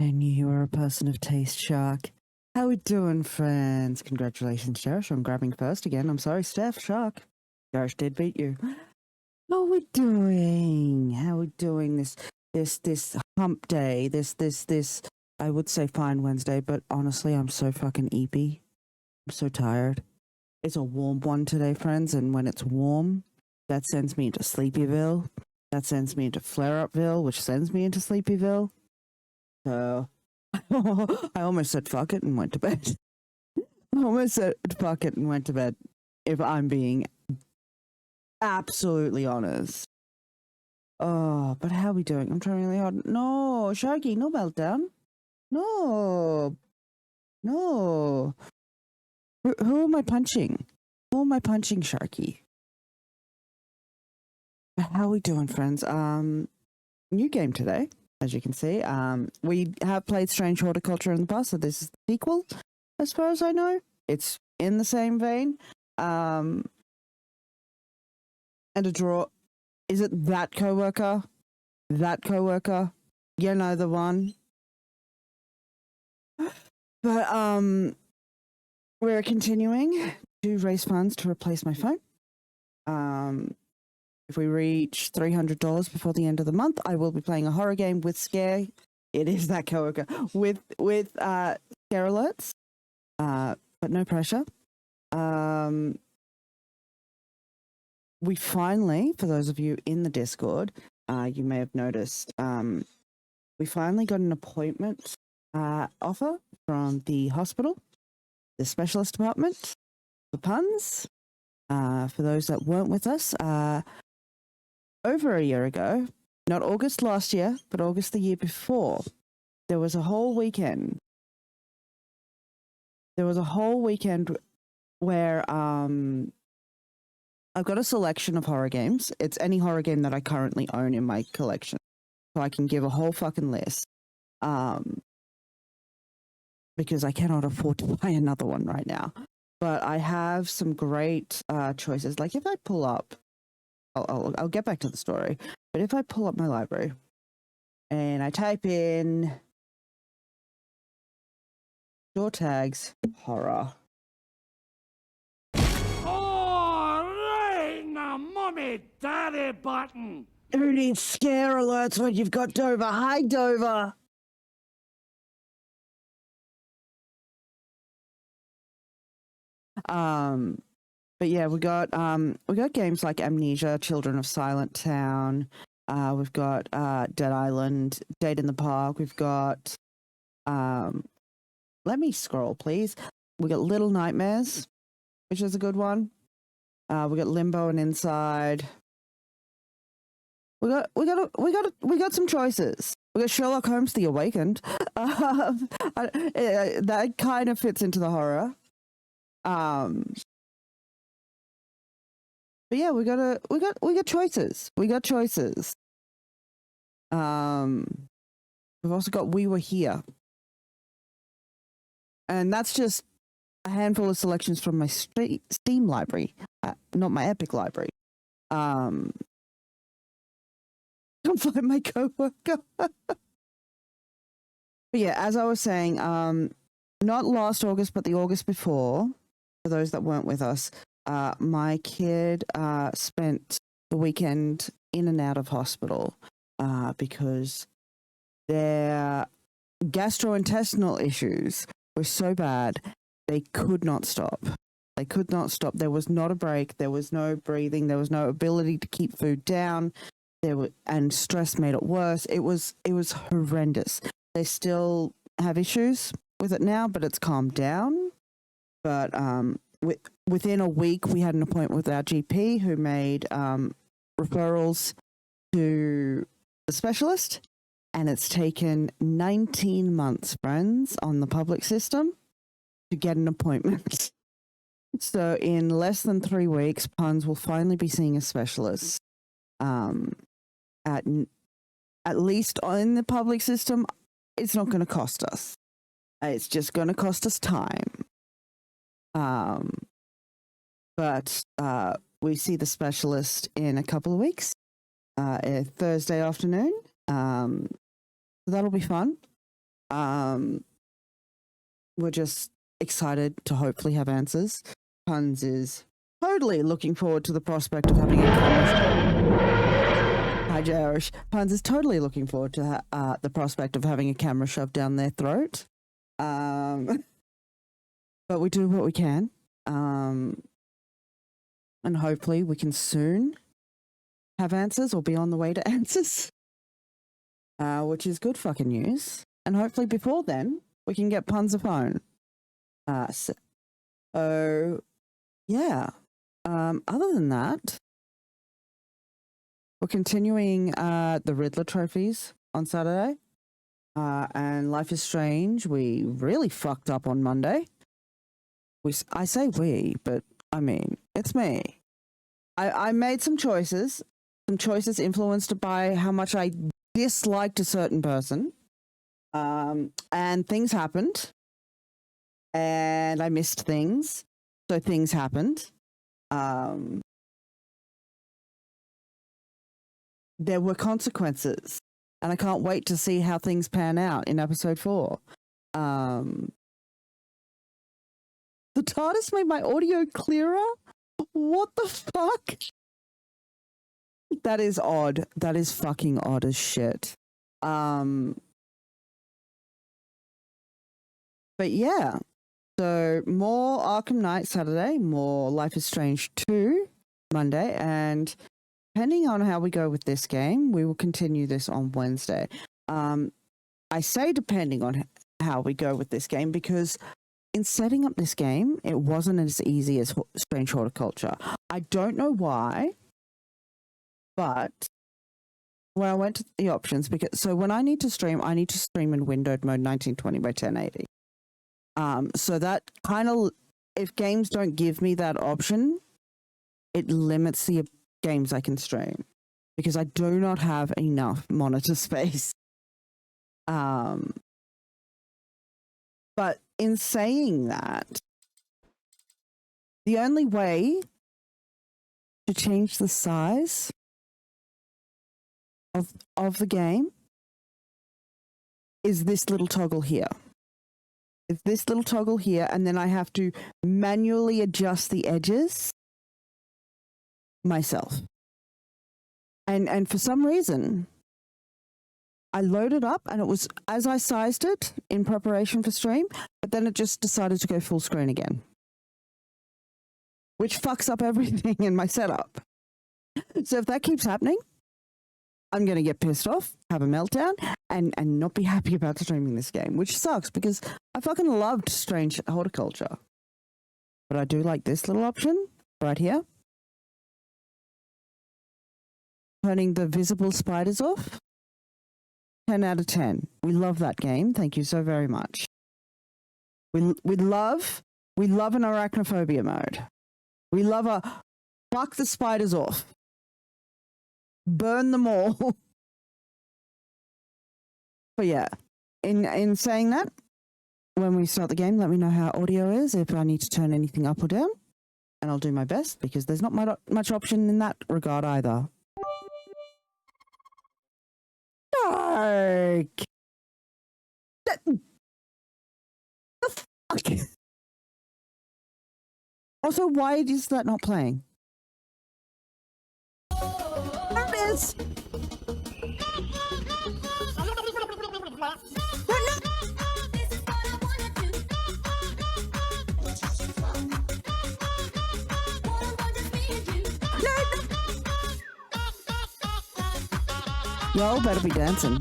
I knew you were a person of taste, Shark. How we doing, friends? Congratulations, Cherish, on grabbing first again. I'm sorry, Steph, Shark. Cherish did beat you. How we doing? How we doing this hump day? This I would say fine Wednesday, but honestly, I'm so fucking eepy. I'm so tired. It's a warm one today, friends, and when it's warm, that sends me into Sleepyville. That sends me into Flare-Upville, which sends me into Sleepyville. So I almost said fuck it and went to bed. I almost said fuck it and went to bed, if I'm being absolutely honest. Oh, but how are we doing? I'm trying really hard. No, Sharky, no meltdown. No. No. Who am I punching? Who am I punching, Sharky? How are we doing, friends? New game today, as you can see. We have played Strange Horticulture in the past, so this is the sequel, as far as I know. It's in the same vein. And a draw. Is it that coworker? That coworker? You know the one. But we're continuing to raise funds to replace my phone. If we reach $300 before the end of the month, I will be playing a horror game with scare. It is that coworker with scare alerts, but no pressure. We finally, for those of you in the Discord, you may have noticed, we finally got an appointment offer from the hospital, the specialist department, for puns. For those that weren't with us, over a year ago, not August last year, but August the year before, there was a whole weekend. Where I've got a selection of horror games. It's any horror game that I currently own in my collection. So I can give a whole fucking list. Because I cannot afford to buy another one right now. But I have some great choices. Like if I pull up, I'll get back to the story. But if I pull up my library and I type in door tags horror. Oh, now, mommy, daddy button. Who needs scare alerts when you've got Dover? Hi, Dover. But yeah, we got games like Amnesia, Children of Silent Town. We've got Dead Island, Date in the Park. We've got let me scroll, please. We got Little Nightmares, which is a good one. We got Limbo and Inside. We got some choices. We got Sherlock Holmes: The Awakened. That kind of fits into the horror. But yeah, we got choices. We got choices. We've also got We Were Here. And that's just a handful of selections from my Steam library, not my Epic library. Can't find my coworker. But yeah, as I was saying, not last August, but the August before, for those that weren't with us, my kid spent the weekend in and out of hospital because their gastrointestinal issues were so bad they could not stop. There was not a break. There was no breathing. There was no ability to keep food down. And stress made it worse. It was horrendous. They still have issues with it now, but it's calmed down. But within a week, we had an appointment with our GP who made referrals to the specialist, and it's taken 19 months, friends, on the public system to get an appointment. So in less than 3 weeks, Puns will finally be seeing a specialist. At least in the public system, it's not going to cost us. It's just going to cost us time. But we see the specialist in a couple of weeks, Thursday afternoon. So that'll be fun. We're just excited to hopefully have answers. Puns is totally looking forward to the prospect of having a camera. Hi, Jarish. Puns is totally looking forward to the prospect of having a camera shoved down their throat. But we do what we can. And hopefully we can soon have answers or be on the way to answers, which is good fucking news. And hopefully before then, we can get Puns a phone. So yeah. Other than that, we're continuing the Riddler trophies on Saturday. And Life is Strange, we really fucked up on Monday. I say we, but I mean, it's me. I made some choices influenced by how much I disliked a certain person. And things happened. And I missed things. So things happened. There were consequences. And I can't wait to see how things pan out in episode 4. The TARDIS made my audio clearer? What the fuck? That is odd. That is fucking odd as shit. But yeah. So more Arkham Knight Saturday, more Life is Strange 2 Monday, and depending on how we go with this game, we will continue this on Wednesday. I say depending on how we go with this game because in setting up this game, it wasn't as easy as Strange Horticulture. I don't know why, but when I went to the options, so when I need to stream in windowed mode 1920 by 1080. So that kind of, if games don't give me that option, it limits the games I can stream because I do not have enough monitor space. But in saying that, the only way to change the size of the game is this little toggle here. It's this little toggle here, and then I have to manually adjust the edges myself. And for some reason, I loaded up and it was as I sized it in preparation for stream, but then it just decided to go full screen again, which fucks up everything in my setup. So if that keeps happening, I'm going to get pissed off, have a meltdown, and not be happy about streaming this game, which sucks because I fucking loved Strange Horticulture. But I do like this little option right here. Turning the visible spiders off. 10 out of 10. We love that game. Thank you so very much. We love an arachnophobia mode. We love a fuck the spiders off. Burn them all. But yeah, in saying that, when we start the game, let me know how audio is, if I need to turn anything up or down, and I'll do my best because there's not much option in that regard either. Dark. The fuck? Also, why is that not playing? There it is. Y'all better be dancing.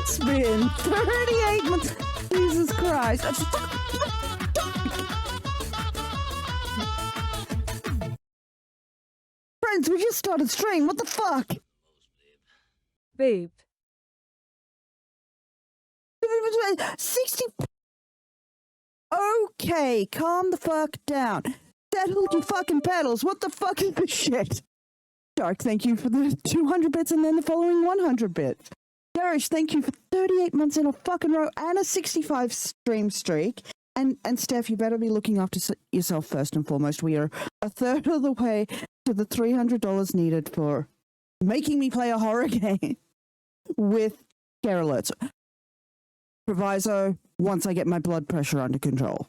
It's been 38 months. Jesus Christ. Friends, we just started stream. What the fuck? Boop. 60. Okay, calm the fuck down. Settle your fucking pedals. What the fuck is this shit? Dark, thank you for the 200 bits and then the following 100 bits. Darish, thank you for 38 months in a fucking row and a 65 stream streak. And Steph, you better be looking after yourself first and foremost. We are a third of the way to the $300 needed for making me play a horror game with scare alerts. Proviso, once I get my blood pressure under control.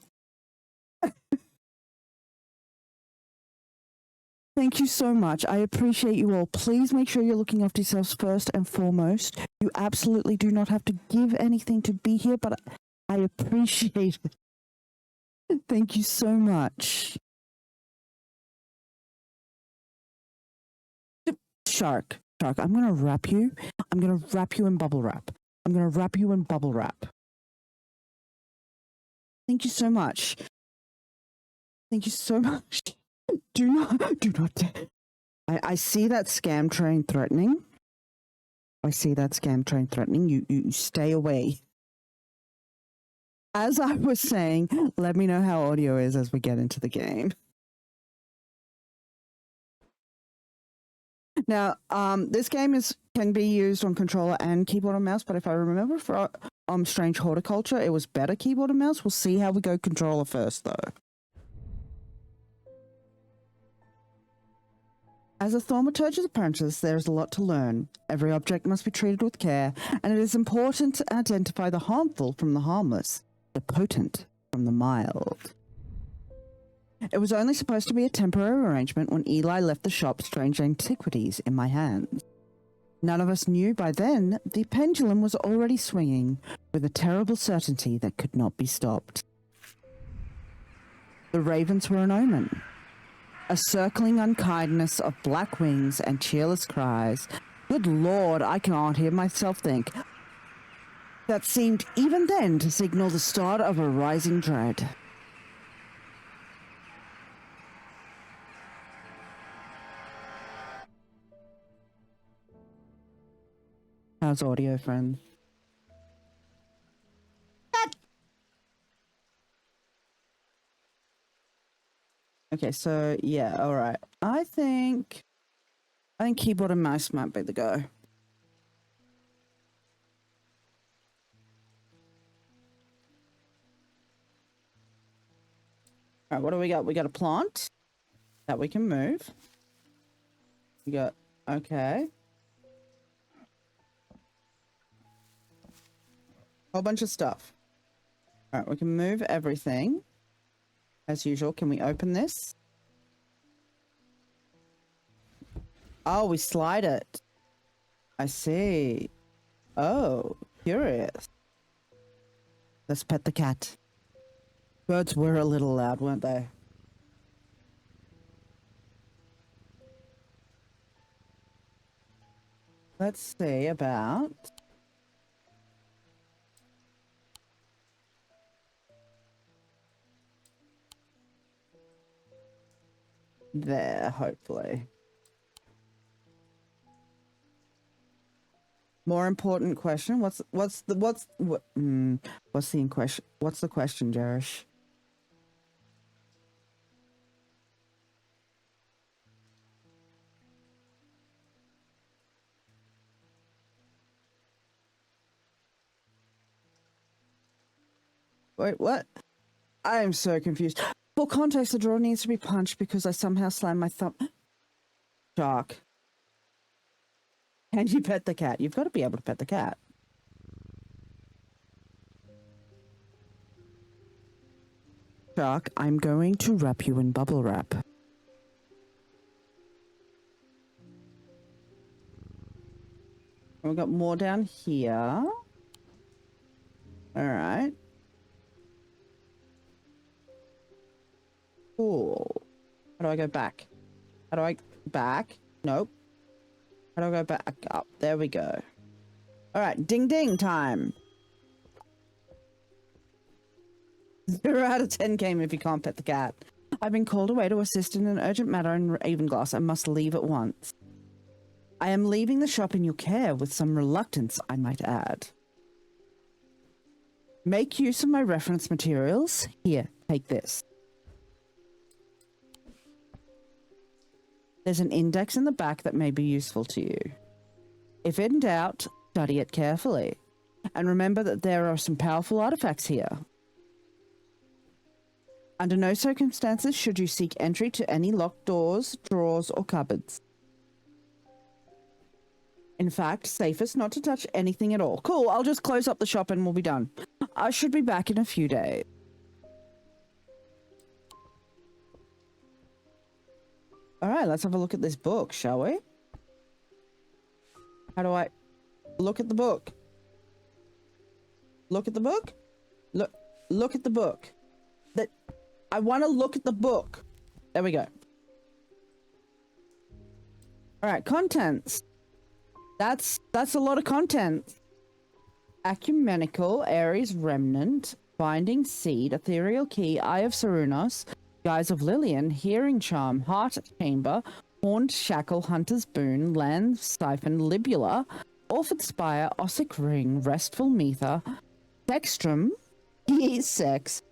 Thank you so much. I appreciate you all. Please make sure you're looking after yourselves first and foremost. You absolutely do not have to give anything to be here, but I appreciate it. Thank you so much. Shark, I'm going to wrap you. I'm going to wrap you in bubble wrap. I'm going to wrap you in bubble wrap. Thank you so much. Thank you so much. Do not. I see that scam train threatening. You stay away. As I was saying, let me know how audio is as we get into the game. Now, this game can be used on controller and keyboard and mouse, but if I remember for Strange Horticulture, it was better keyboard and mouse. We'll see how we go controller first, though. As a thaumaturge's apprentice, there is a lot to learn. Every object must be treated with care, and it is important to identify the harmful from the harmless, the potent from the mild. It was only supposed to be a temporary arrangement when Eli left the shop Strange Antiquities in my hands. None of us knew by then the pendulum was already swinging with a terrible certainty that could not be stopped. The ravens were an omen. A circling unkindness of black wings and cheerless cries. Good Lord, I can't hear myself think. That seemed even then to signal the start of a rising dread. How's audio, friends? Okay, so yeah, all right. I think keyboard and mouse might be the go. All right, what do we got? We got a plant that we can move. We got, okay. Whole bunch of stuff. All right, we can move everything. As usual, can we open this? Oh, we slide it. I see. Oh, curious. Let's pet the cat. Birds were a little loud, weren't they? Let's see about... there, hopefully. More important question. What's the question, Jerish? Wait, what? I am so confused. For context, the drawer needs to be punched because I somehow slammed my thumb. Shark. Can you pet the cat? You've got to be able to pet the cat. Shark, I'm going to wrap you in bubble wrap. We've got more down here. All right. Cool. How do I go back? How do I... back? Nope. How do I go back up? There we go. Alright, ding ding time. 0 out of 10 game if you can't pet the cat. I've been called away to assist in an urgent matter in Ravenglass. I must leave at once. I am leaving the shop in your care with some reluctance, I might add. Make use of my reference materials. Here, take this. There's an index in the back that may be useful to you. If in doubt, study it carefully. And remember that there are some powerful artifacts here. Under no circumstances should you seek entry to any locked doors, drawers, or cupboards. In fact, safest not to touch anything at all. Cool, I'll just close up the shop and we'll be done. I should be back in a few days. Alright, let's have a look at this book, shall we? How do I look at the book? Look at the book? Look at the book. I want to look at the book. There we go. Alright, contents. That's a lot of content. Ecumenical, Ares Remnant, Binding Seed, Ethereal Key, Eye of Sarunos, Guise of Lillian, Hearing Charm, Heart Chamber, Horned Shackle, Hunter's Boon, Land Siphon, Libula, Orphan Spire, Ossic Ring, Restful Mether, Dextrum, Sex,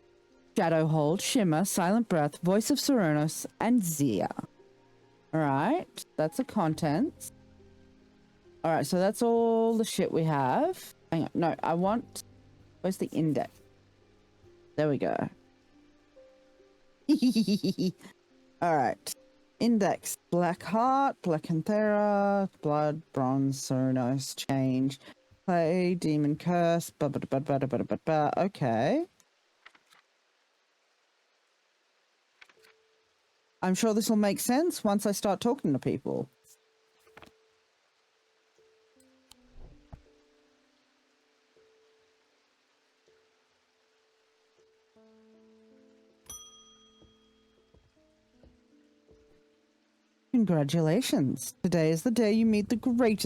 Shadowhold, Shimmer, Silent Breath, Voice of Sarunos, and Zia. Alright, that's the contents. Alright, so that's all the shit we have. Hang on, no, I want... Where's the index? There we go. Alright. Index. Black Heart, Black Anthera, Blood, Bronze, Sarunos, Change, Clay, Demon Curse, okay. I'm sure this will make sense once I start talking to people. Congratulations. Today is the day you meet the great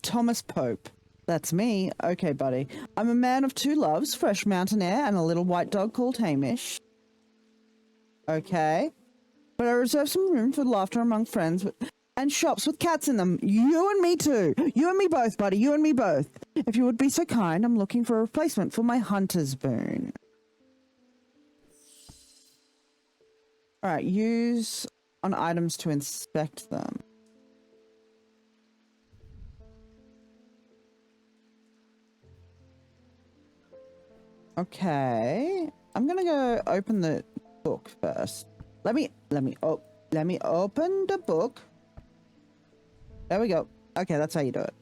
Thomas Pope. That's me. Okay, buddy. I'm a man of two loves, fresh mountain air and a little white dog called Hamish. Okay. But I reserve some room for laughter among friends and shops with cats in them. You and me too. You and me both, buddy. You and me both. If you would be so kind, I'm looking for a replacement for my hunter's boon. Alright, use on items to inspect them. Okay. I'm gonna go open the book first. Let me open the book. There we go. Okay, that's how you do it.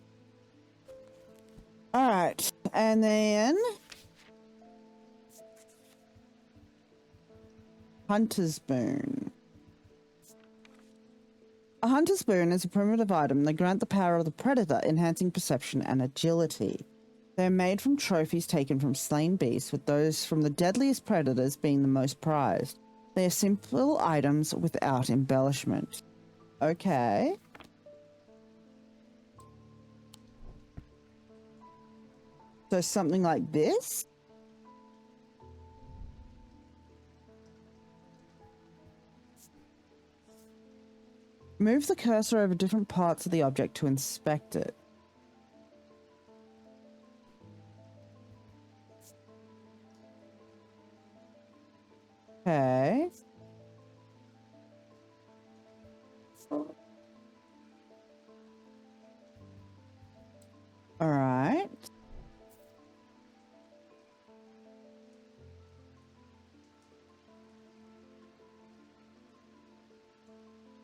Alright, and then Hunter's Boon. A Hunter's Boon is a primitive item that grant the power of the predator, enhancing perception and agility. They are made from trophies taken from slain beasts, with those from the deadliest predators being the most prized. They are simple items without embellishment. Okay. So something like this? Move the cursor over different parts of the object to inspect it. Okay. Alright.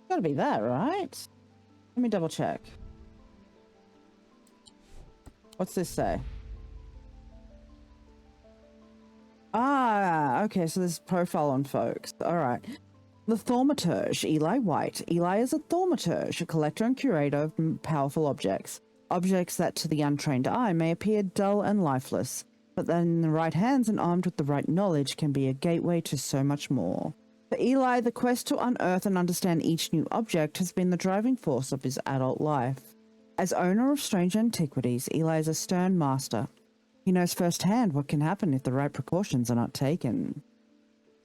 Gotta be that, right? Let me double check. What's this say? Ah, okay, so there's profile on folks. Alright. The Thaumaturge, Eli White. Eli is a Thaumaturge, a collector and curator of powerful objects. Objects that to the untrained eye may appear dull and lifeless, but that in the right hands and armed with the right knowledge can be a gateway to so much more. For Eli, the quest to unearth and understand each new object has been the driving force of his adult life. As owner of strange antiquities, Eli is a stern master. He knows firsthand what can happen if the right precautions are not taken.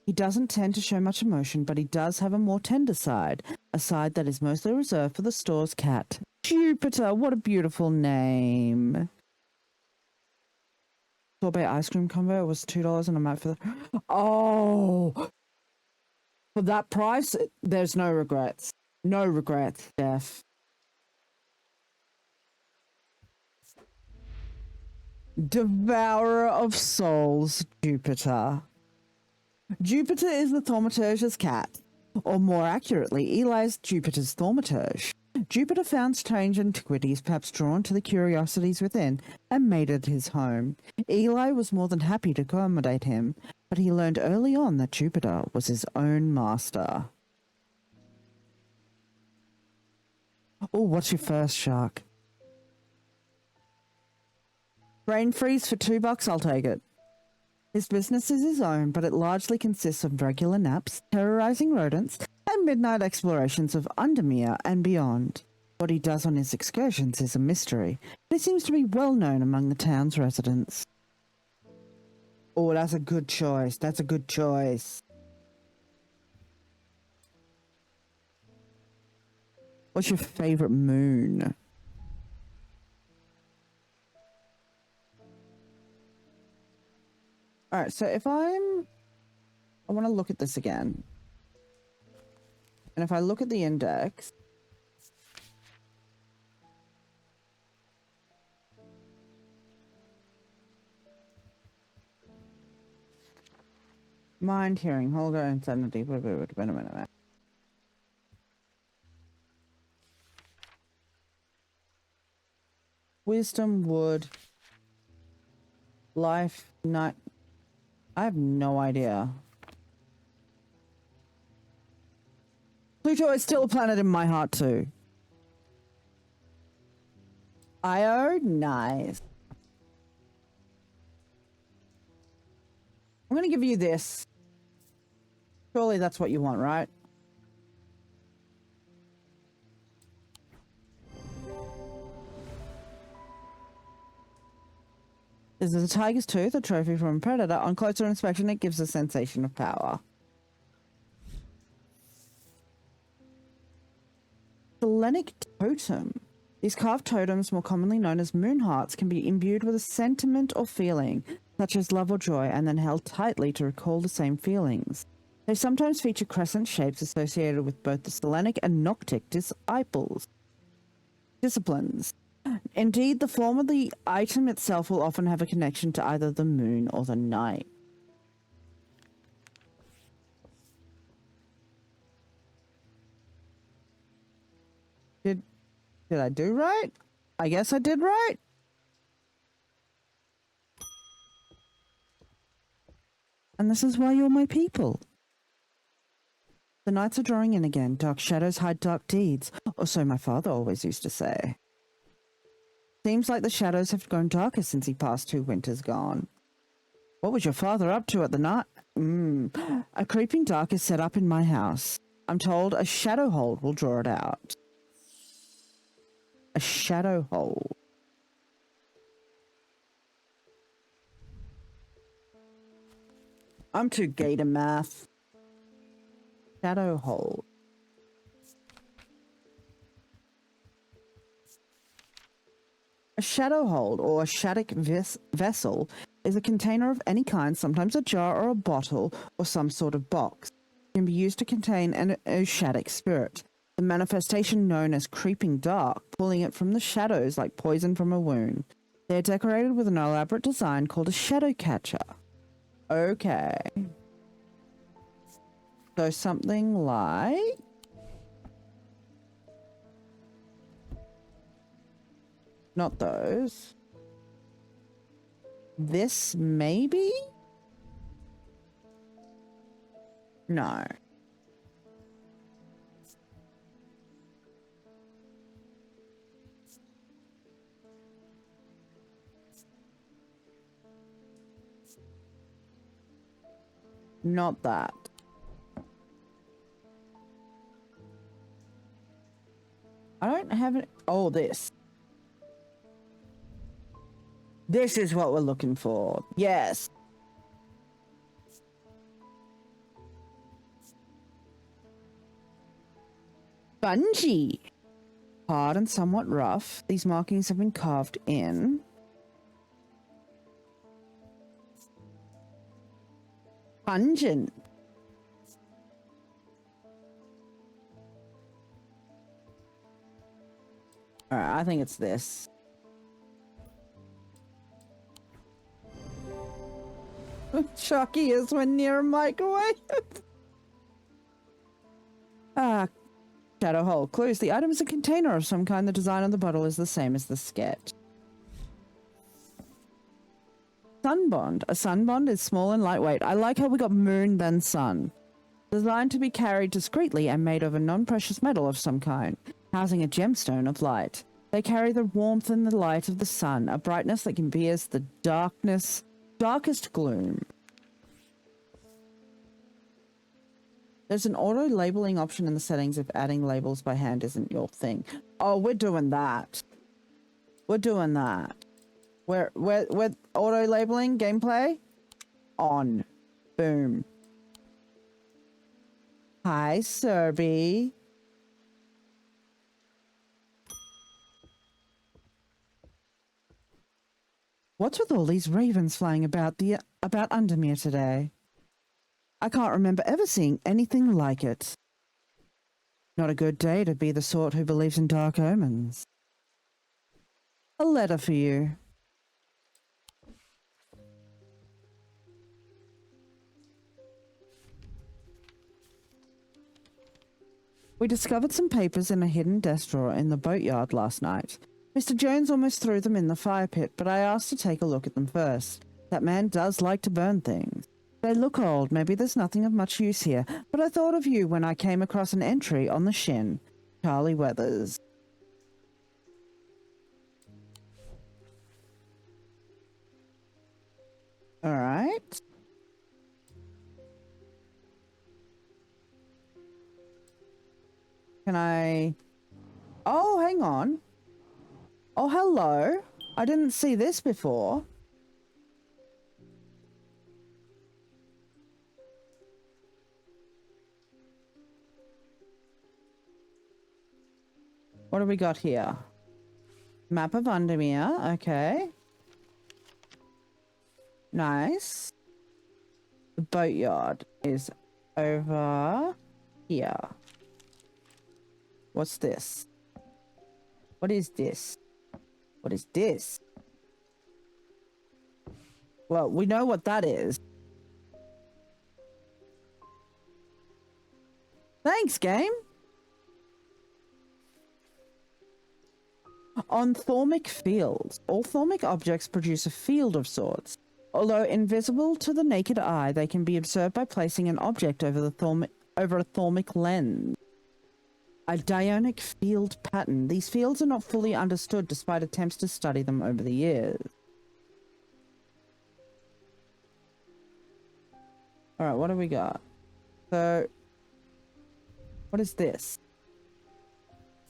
He doesn't tend to show much emotion, but he does have a more tender side, a side that is mostly reserved for the store's cat, Jupiter, what a beautiful name. Sorbet ice cream combo was $2 and I'm out for the... Oh! For that price, there's no regrets. No regrets, Steph. Devourer of souls, Jupiter. Jupiter is the thaumaturge's cat, or more accurately, Eli's Jupiter's thaumaturge. Jupiter found strange antiquities, perhaps drawn to the curiosities within, and made it his home. Eli was more than happy to accommodate him, but he learned early on that Jupiter was his own master. Oh, what's your first, shark? Brain freeze for $2, I'll take it. His business is his own, but it largely consists of regular naps, terrorizing rodents, and midnight explorations of Undermere and beyond. What he does on his excursions is a mystery, but he seems to be well known among the town's residents. Oh, that's a good choice. That's a good choice. What's your favorite moon? All right, so if I want to look at this again. And if I look at the index, mind hearing, Holger, insanity, wait a minute. Wisdom, wood, life, night. I have no idea. Pluto is still a planet in my heart too. Io, nice. I'm gonna give you this. Surely that's what you want, right? This is a tiger's tooth, a trophy from a predator. On closer inspection, it gives a sensation of power. Selenic totem. These carved totems, more commonly known as moon hearts, can be imbued with a sentiment or feeling, such as love or joy, and then held tightly to recall the same feelings. They sometimes feature crescent shapes associated with both the Selenic and Noctic disciplines. Indeed, the form of the item itself will often have a connection to either the moon or the night. Did I do right? I guess I did right. And this is why you're my people. The nights are drawing in again. Dark shadows hide dark deeds, or so my father always used to say. Seems like the shadows have grown darker since he passed 2 winters gone. What was your father up to at the night? A creeping dark is set up in my house. I'm told a shadow hold will draw it out. A shadow hold. I'm too gay to math. Shadow hold. A shadow hold, or a shattuck vessel, is a container of any kind, sometimes a jar or a bottle, or some sort of box. It can be used to contain an oshadic spirit, the manifestation known as creeping dark, pulling it from the shadows like poison from a wound. They are decorated with an elaborate design called a shadow catcher. Okay. So something like... Not those. This, maybe? No. Not that. I don't have it. Oh, this. This is what we're looking for. Yes. Spongy. Hard and somewhat rough. These markings have been carved in. Pungent. Alright, I think it's this. Chucky is when near a microwave. Shadow hole. Clues. The item is a container of some kind. The design on the bottle is the same as the sketch. Sunbond. A sunbond is small and lightweight. I like how we got moon then sun. Designed to be carried discreetly and made of a non-precious metal of some kind, housing a gemstone of light. They carry the warmth and the light of the sun, a brightness that can pierce the darkest gloom. There's an auto-labeling option in the settings if adding labels by hand isn't your thing. Oh, we're doing that. We're doing that. We're auto-labeling gameplay on. Boom. Hi, Serby. What's with all these ravens flying about Undermere today? I can't remember ever seeing anything like it. Not a good day to be the sort who believes in dark omens. A letter for you. We discovered some papers in a hidden desk drawer in the boatyard last night. Mr. Jones almost threw them in the fire pit, but I asked to take a look at them first. That man does like to burn things. They look old, maybe there's nothing of much use here, but I thought of you when I came across an entry on the shin. Charlie Weathers. Alright. Can I... Oh, hang on. Oh, hello. I didn't see this before. What do we got here? Map of Undermere. Okay. Nice. The boatyard is over here. What's this? What is this? What is this? Well, we know what that is. Thanks, game. On thaumic fields, all thaumic objects produce a field of sorts. Although invisible to the naked eye, they can be observed by placing an object over a thaumic lens. A dionic field pattern. These fields are not fully understood despite attempts to study them over the years. Alright, what do we got? So, what is this?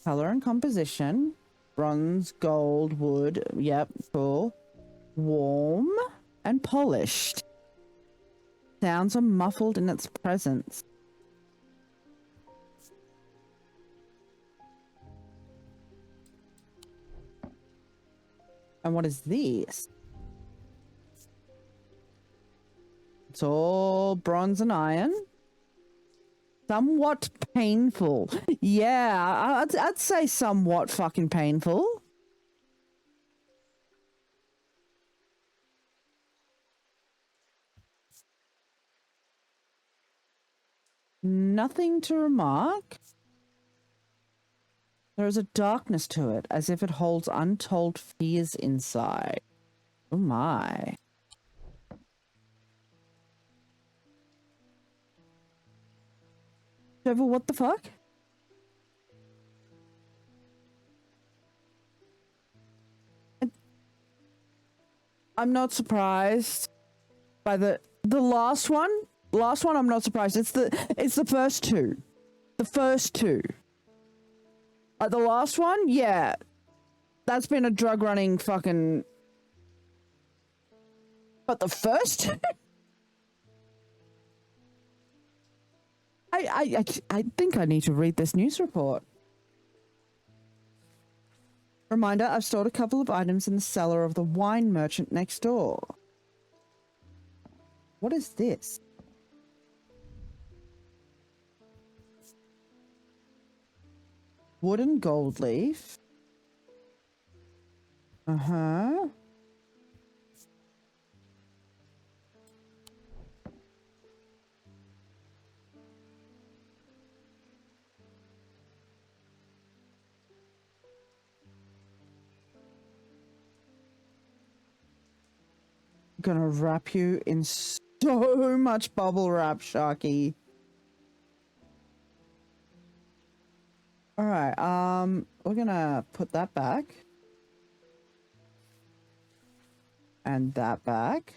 Color and composition. Bronze, gold, wood. Yep, cool. Warm and polished. Sounds are muffled in its presence. And what is this? It's all bronze and iron. Somewhat painful. Yeah, I'd say somewhat fucking painful. Nothing to remark. There is a darkness to it, as if it holds untold fears inside. Oh my. Trevor, what the fuck? I'm not surprised by the last one. Last one, I'm not surprised. It's the first two. The first two. The last one, yeah. That's been a drug running fucking... But the first two? I think I need to read this news report. Reminder, I've stored a couple of items in the cellar of the wine merchant next door. What is this? Wooden gold leaf. Uh-huh. Gonna wrap you in so much bubble wrap, Sharky. All right, we're gonna put that back. And that back.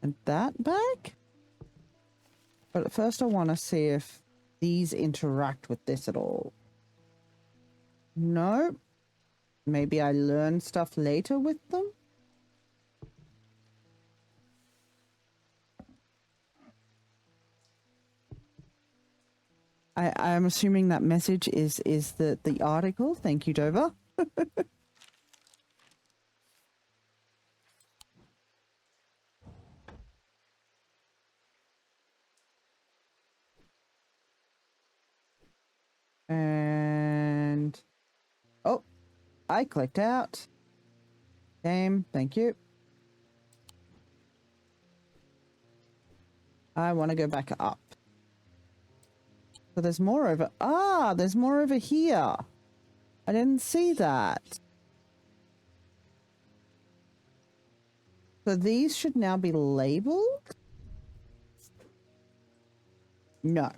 And that back. But at first I want to see if these interact with this at all. No. Maybe I learn stuff later with them? I'm assuming that message is the article. Thank you, Dover. And oh, I clicked out. Game, thank you. I want to go back up. So there's more over. Ah, there's more over here. I didn't see that. So these should now be labeled? No,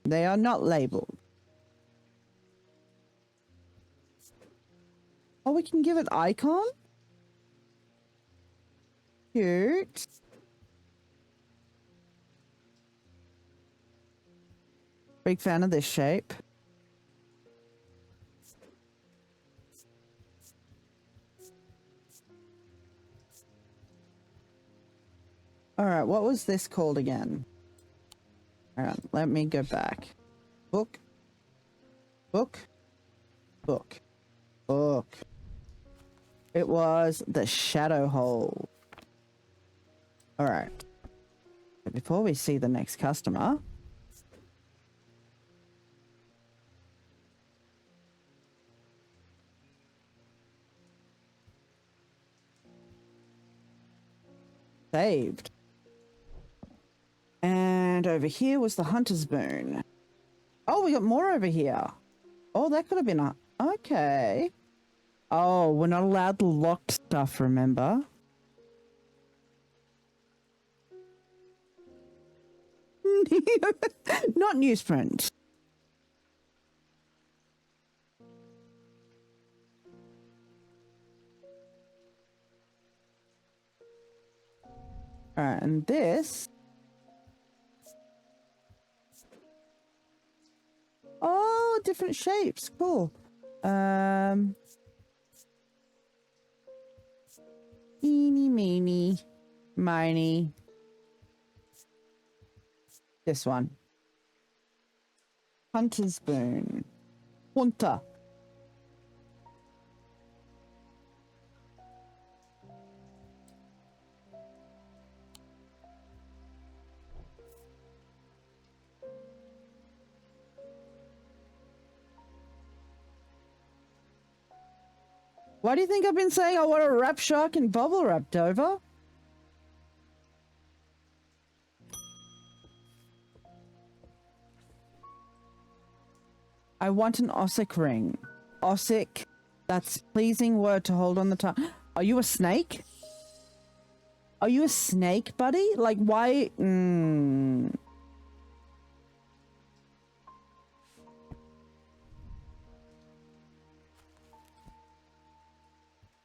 they are not labeled. Oh, we can give it icon? Cute. Big fan of this shape. All right, what was this called again? All right, let me go back. Book. Book. Book. Book. It was the shadow hole. All right. Before we see the next customer. Saved. And over here was the hunter's boon. Oh, we got more over here. Oh, that could have been a... Okay. Oh, we're not allowed the locked stuff, remember? Not newsprint. Alright, and this... Oh, different shapes. Cool. Eeny, meeny, miny. This one. Hunter's boon. Hunter. Why do you think I've been saying I want to wrap shark in bubble wrap, Dover? I want an Ossic ring. Ossic. That's pleasing word to hold on the tongue. Are you a snake? Are you a snake, buddy? Like, why?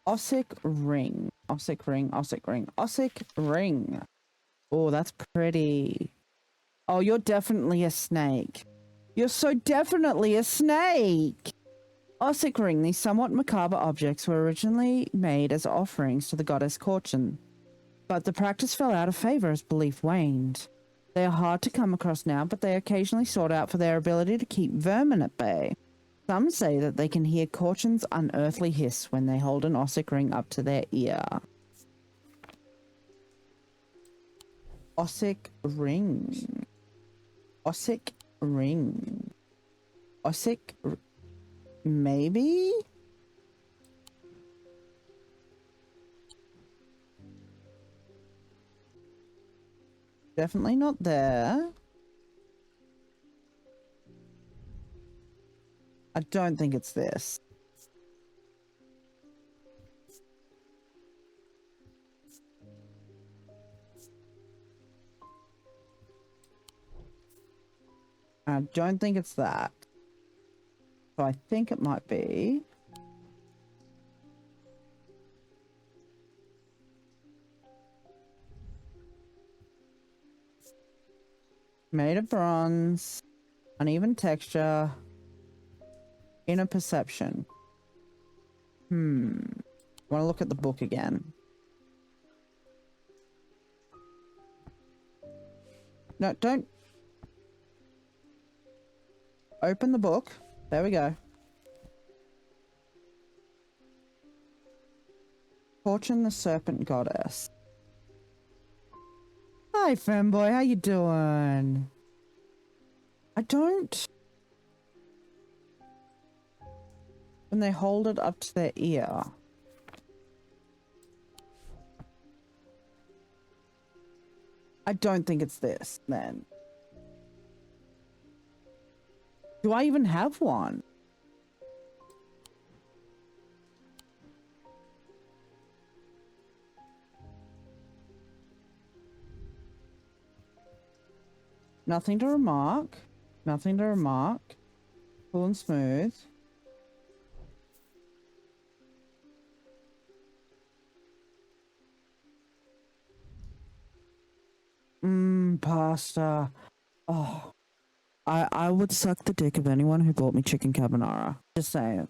Ossic ring. Ossic ring. Ossic ring. Ossic ring. Oh, that's pretty. Oh, you're definitely a snake. You're so definitely a snake. Ossic ring. These somewhat macabre objects were originally made as offerings to the goddess Corchin. But the practice fell out of favor as belief waned. They are hard to come across now, but they are occasionally sought out for their ability to keep vermin at bay. Some say that they can hear Corchin's unearthly hiss when they hold an Ossic ring up to their ear. Ossic ring. Ossic ring. Maybe? Definitely not there. I don't think it's this. I don't think it's that. So I think it might be. Made of bronze. Uneven texture. Inner perception. I want to look at the book again. No, don't. Open the book. There we go. Fortune the Serpent Goddess. Hi, femboy. How you doing? I don't... When they hold it up to their ear. I don't think it's this, then. Do I even have one? Nothing to remark. Nothing to remark. Full and smooth. Pasta. Oh. I would suck the dick of anyone who bought me chicken carbonara. Just saying.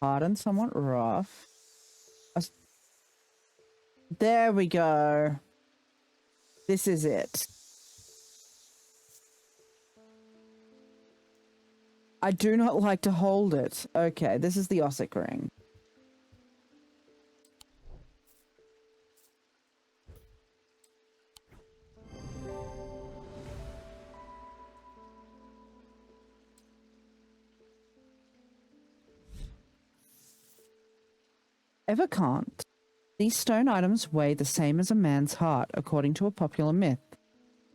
Hard and somewhat rough. There we go. This is it. I do not like to hold it. Okay, this is the Ossic ring. Ever can't. These stone items weigh the same as a man's heart, according to a popular myth.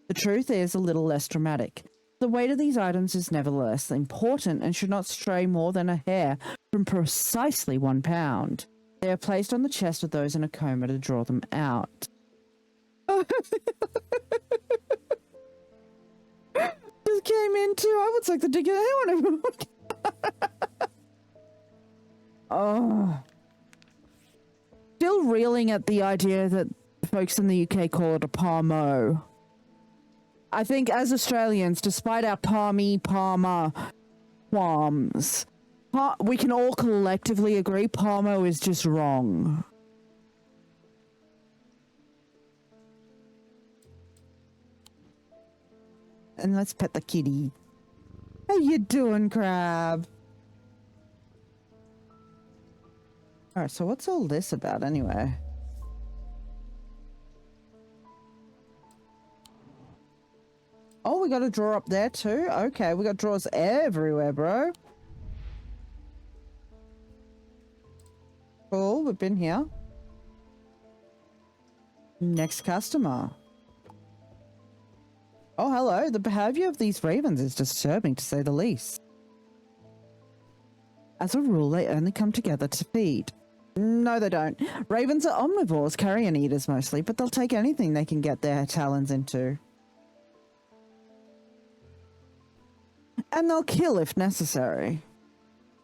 The truth is a little less dramatic. The weight of these items is nevertheless important and should not stray more than a hair from precisely 1 pound. They are placed on the chest of those in a coma to draw them out. Just came in too. I would suck the dick of anyone. Oh. Still reeling at the idea that folks in the UK call it a parmo. I think as Australians, despite our palmer qualms, we can all collectively agree parmo is just wrong. And let's pet the kitty. How you doing, crab? Alright, so what's all this about anyway? Oh, we got a drawer up there too? Okay, we got drawers everywhere, bro. Cool, we've been here. Next customer. Oh, hello. The behavior of these ravens is disturbing, to say the least. As a rule, they only come together to feed. No, they don't. Ravens are omnivores, carrion eaters mostly, but they'll take anything they can get their talons into. And they'll kill if necessary.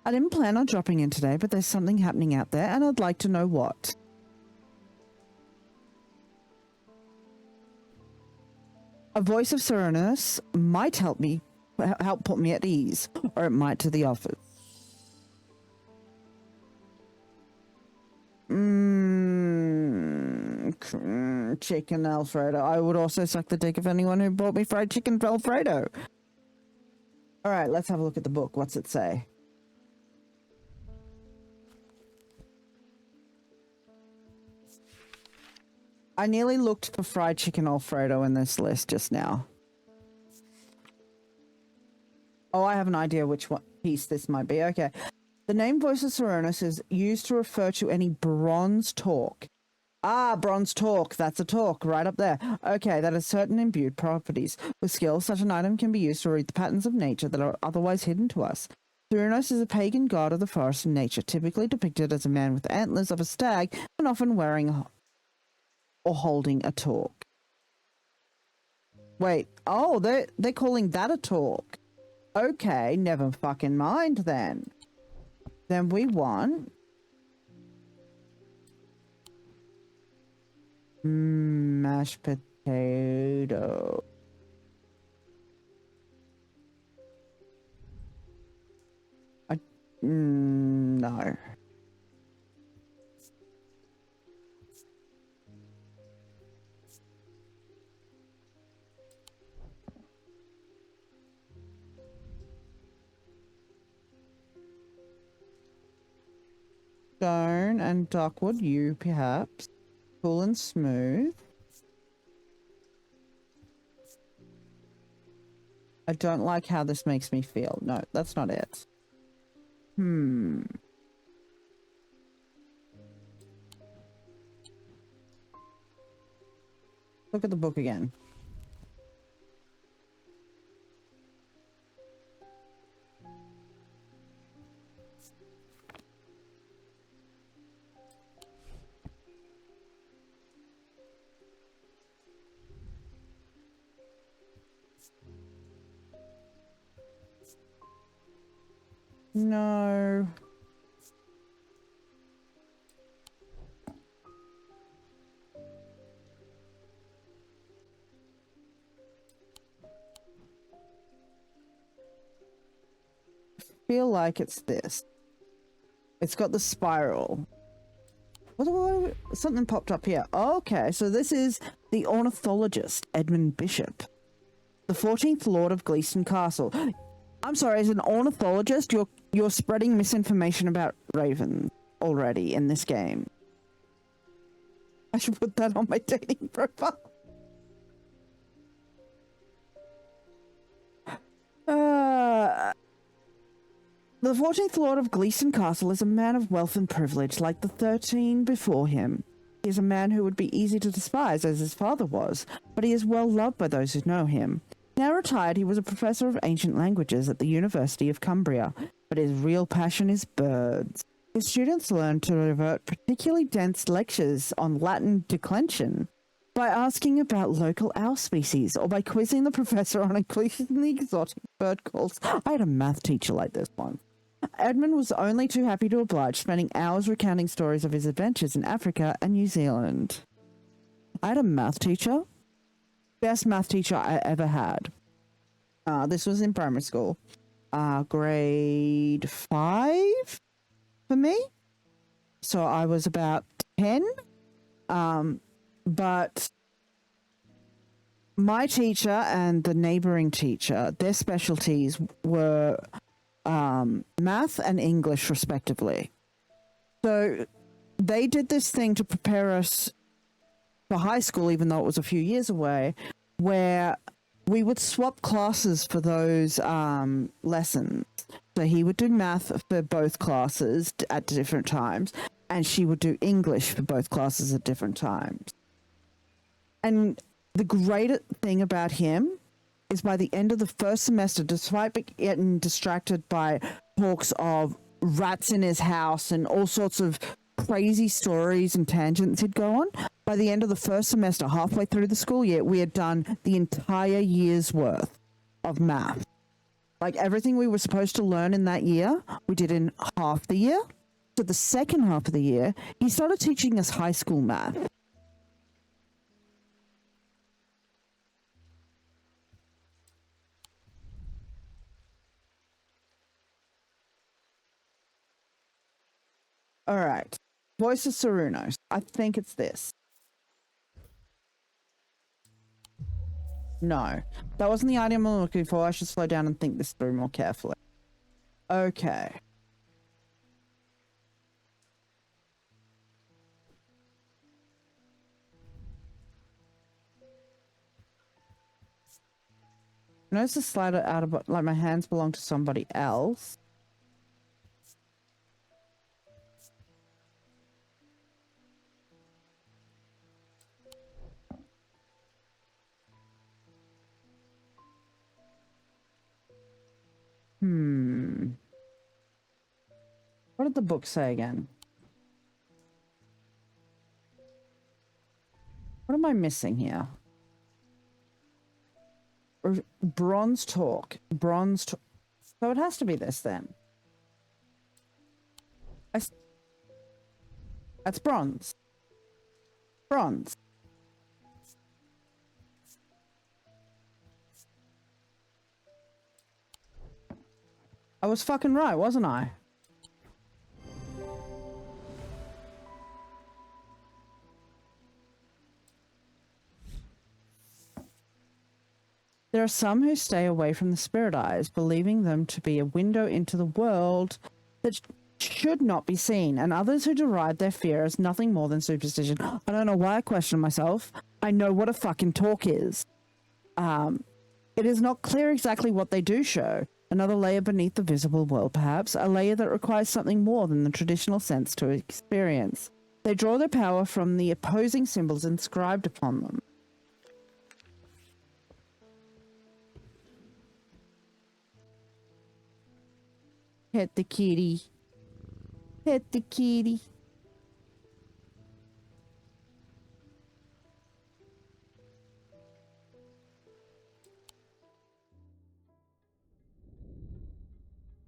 I didn't plan on dropping in today, but there's something happening out there, and I'd like to know what. A voice of Serenus might help put me at ease, or it might to the office. chicken Alfredo. I would also suck the dick of anyone who bought me fried chicken Alfredo. All right, let's have a look at the book. What's it say? I nearly looked for fried chicken Alfredo in this list just now. Oh, I have an idea which one piece this might be. Okay. The name Voices Serenus is used to refer to any bronze talk. Ah, bronze talk. That's a talk right up there. Okay, that has certain imbued properties. With skill, such an item can be used to read the patterns of nature that are otherwise hidden to us. Serenus is a pagan god of the forest and nature, typically depicted as a man with antlers of a stag and often wearing or holding a talk. Wait, oh, they're calling that a talk. Okay, never fucking mind then. Then we want mashed potato. No. Stone and Duckwood, you perhaps. Cool and smooth. I don't like how this makes me feel. No, that's not it. Look at the book again. No. Feel like it's this. It's got the spiral. Something popped up here. Okay, so this is the ornithologist, Edmund Bishop, the 14th Lord of Gleeson Castle. I'm sorry, as an ornithologist, you're spreading misinformation about ravens already in this game. I should put that on my dating profile. The 14th Lord of Gleeson Castle is a man of wealth and privilege like the 13 before him. He is a man who would be easy to despise as his father was, but he is well loved by those who know him. Now retired, he was a professor of ancient languages at the University of Cumbria, but his real passion is birds. His students learn to revert particularly dense lectures on Latin declension by asking about local owl species or by quizzing the professor on increasingly exotic bird calls. I had a math teacher like this one. Edmund was only too happy to oblige, spending hours recounting stories of his adventures in Africa and New Zealand. I had a math teacher. Best math teacher I ever had. This was in primary school. Grade 5 for me. So I was about 10. But my teacher and the neighboring teacher, their specialties were math and English, respectively. So they did this thing to prepare us for high school, even though it was a few years away, where we would swap classes for those lessons. So he would do math for both classes at different times, and she would do English for both classes at different times. And the great thing about him is by the end of the first semester, despite getting distracted by talks of rats in his house and all sorts of crazy stories and tangents he'd go on, by the end of the first semester, halfway through the school year, we had done the entire year's worth of math. Like everything we were supposed to learn in that year, we did in half the year. So the second half of the year, he started teaching us high school math. All right. Voice of Sarunos. I think it's this. No. That wasn't the item I'm looking for. I should slow down and think this through more carefully. Okay. Notice the slider out of like my hands belong to somebody else. What did the book say again? What am I missing here? Bronze talk. So it has to be this then. That's bronze. Bronze. I was fucking right, wasn't I? There are some who stay away from the spirit eyes, believing them to be a window into the world that should not be seen, and others who deride their fear as nothing more than superstition. I don't know why I question myself. I know what a fucking talk is. It is not clear exactly what they do show. Another layer beneath the visible world, perhaps. A layer that requires something more than the traditional sense to experience. They draw their power from the opposing symbols inscribed upon them. Pet the kitty. Pet the kitty.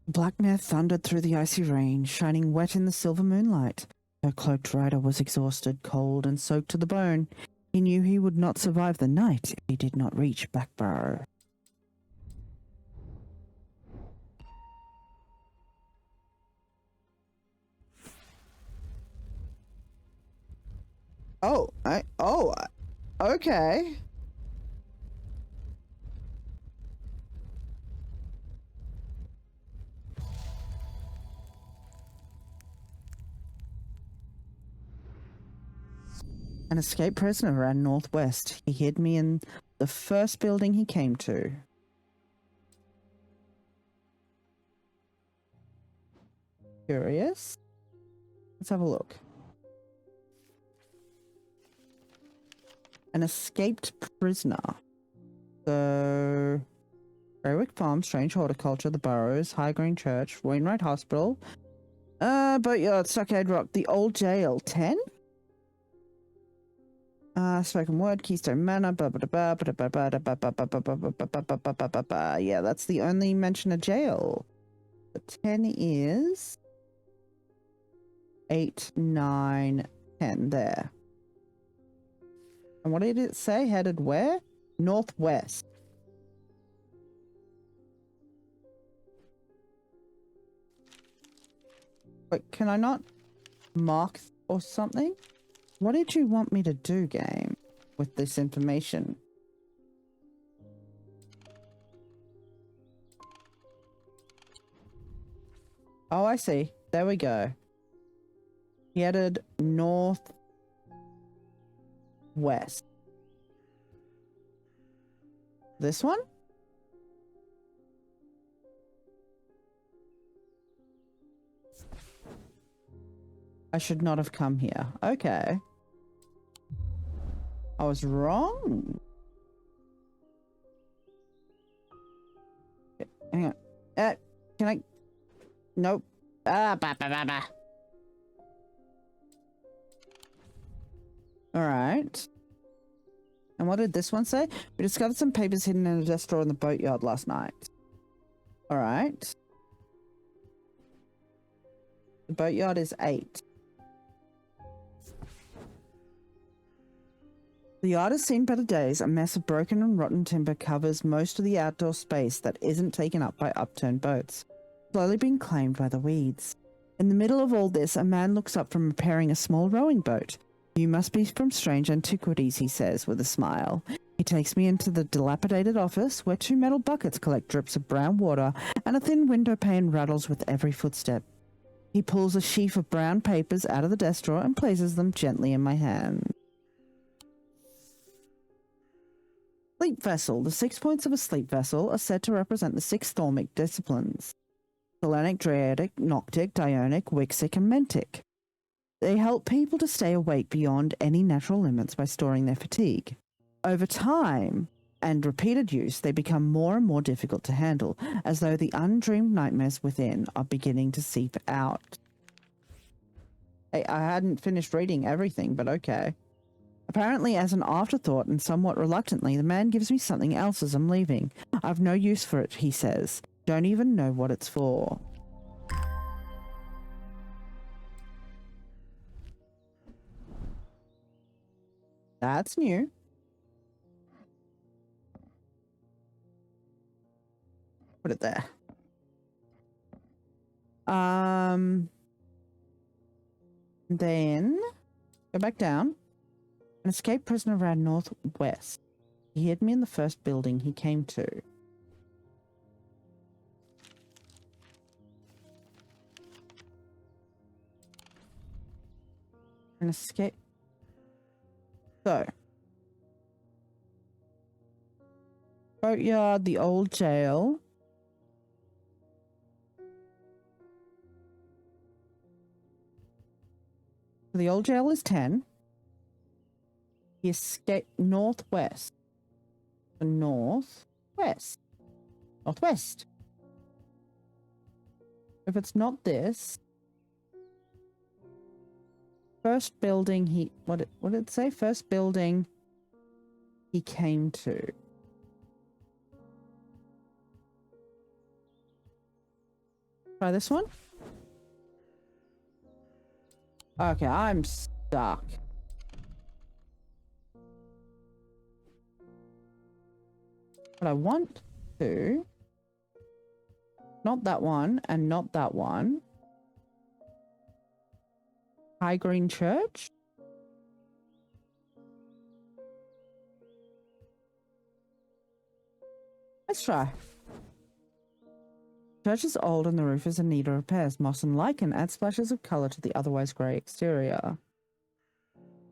Black mare thundered through the icy rain, shining wet in the silver moonlight. Her cloaked rider was exhausted, cold, and soaked to the bone. He knew he would not survive the night if he did not reach Backburrow. Okay. An escaped prisoner ran northwest. He hid me in the first building he came to. Curious? Let's have a look. An escaped prisoner. So, Greywick Farm, Strange Horticulture, The Burrows, High Green Church, Wainwright Hospital, Boatyard, Stockade Rock, the Old Jail, 10? Spoken Word, Keystone Manor, yeah, that's the only mention of jail. The 10 is 8, 9, 10, there. And what did it say? Headed where? Northwest. Wait, can I not mark or something? What did you want me to do, game, with this information? Oh, I see. There we go. He headed northwest. This one? I should not have come here. Okay. I was wrong. Hang on. Can I? Nope. Alright. And what did this one say? We discovered some papers hidden in a desk drawer in the boatyard last night. Alright. The boatyard is 8. The yard has seen better days. A mess of broken and rotten timber covers most of the outdoor space that isn't taken up by upturned boats, slowly being claimed by the weeds. In the middle of all this, a man looks up from repairing a small rowing boat. You must be from strange antiquities, he says with a smile. He takes me into the dilapidated office where 2 metal buckets collect drips of brown water and a thin window pane rattles with every footstep. He pulls a sheaf of brown papers out of the desk drawer and places them gently in my hand. Sleep vessel. The 6 points of a sleep vessel are said to represent the 6 Thalmic disciplines: Selenic, Draidic, Noctic, Dionic, Wixic, and Mentic. They help people to stay awake beyond any natural limits by storing their fatigue. Over time and repeated use, they become more and more difficult to handle, as though the undreamed nightmares within are beginning to seep out. Hey, I hadn't finished reading everything, but okay. Apparently, as an afterthought and somewhat reluctantly, the man gives me something else as I'm leaving. I've no use for it, he says. Don't even know what it's for. That's new. Put it there. Then go back down. An escaped prisoner ran northwest. He hid me in the first building he came to. An escape. So, boatyard, the old jail. The old jail is 10. He escaped northwest. The northwest. Northwest. If it's not this. First building he... What did it say? First building he came to. Try this one. Okay, I'm stuck. But I want to... Not that one, and not that one. High Green Church? Let's try. The church is old and the roof is in need of repairs. Moss and lichen add splashes of colour to the otherwise grey exterior.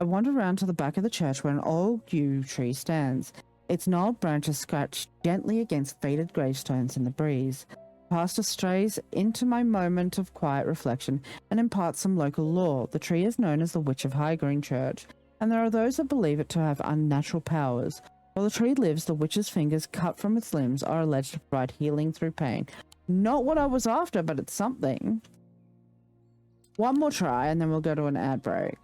I wander around to the back of the church where an old yew tree stands. Its gnarled branches scratch gently against faded gravestones in the breeze. The pastor strays into my moment of quiet reflection and imparts some local lore. The tree is known as the Witch of High Green Church, and there are those that believe it to have unnatural powers. While the tree lives, the witch's fingers cut from its limbs are alleged to provide healing through pain. Not what I was after, but it's something. One more try, and then we'll go to an ad break.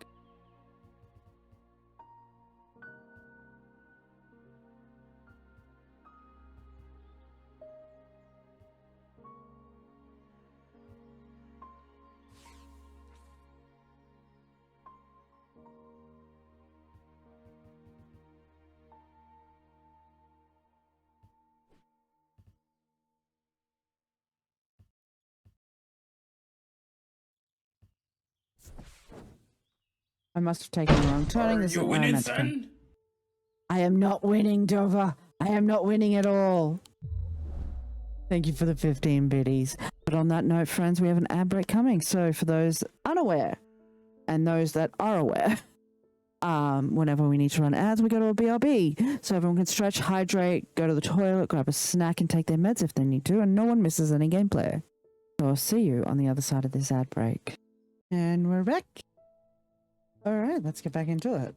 I must have taken the wrong turning. This is where I meant to go. I am not winning, Dover. I am not winning at all. Thank you for the 15 biddies. But on that note, friends, we have an ad break coming. So for those unaware and those that are aware, whenever we need to run ads, we go to a BRB. So everyone can stretch, hydrate, go to the toilet, grab a snack, and take their meds if they need to, and no one misses any gameplay. So I'll see you on the other side of this ad break. And we're back. All right, let's get back into it.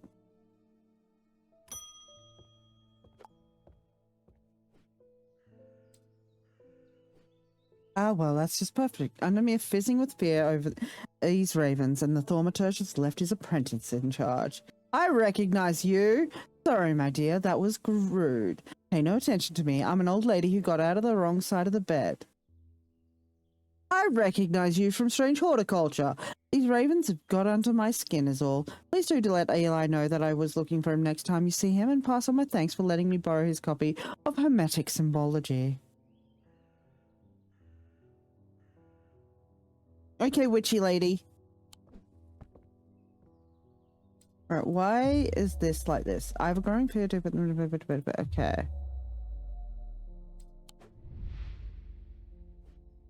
Ah, well, that's just perfect. Under me, fizzing with fear over these ravens, and the thaumaturge has left his apprentice in charge. I recognize you. Sorry, my dear, that was rude. Pay no attention to me. I'm an old lady who got out of the wrong side of the bed. I recognize you from Strange Horticulture. These ravens have got under my skin is all. Please do let Eli know that I was looking for him next time you see him, and pass on my thanks for letting me borrow his copy of Hermetic Symbology. Okay, witchy lady. Right, why is this like this? I have a growing fear to... Okay.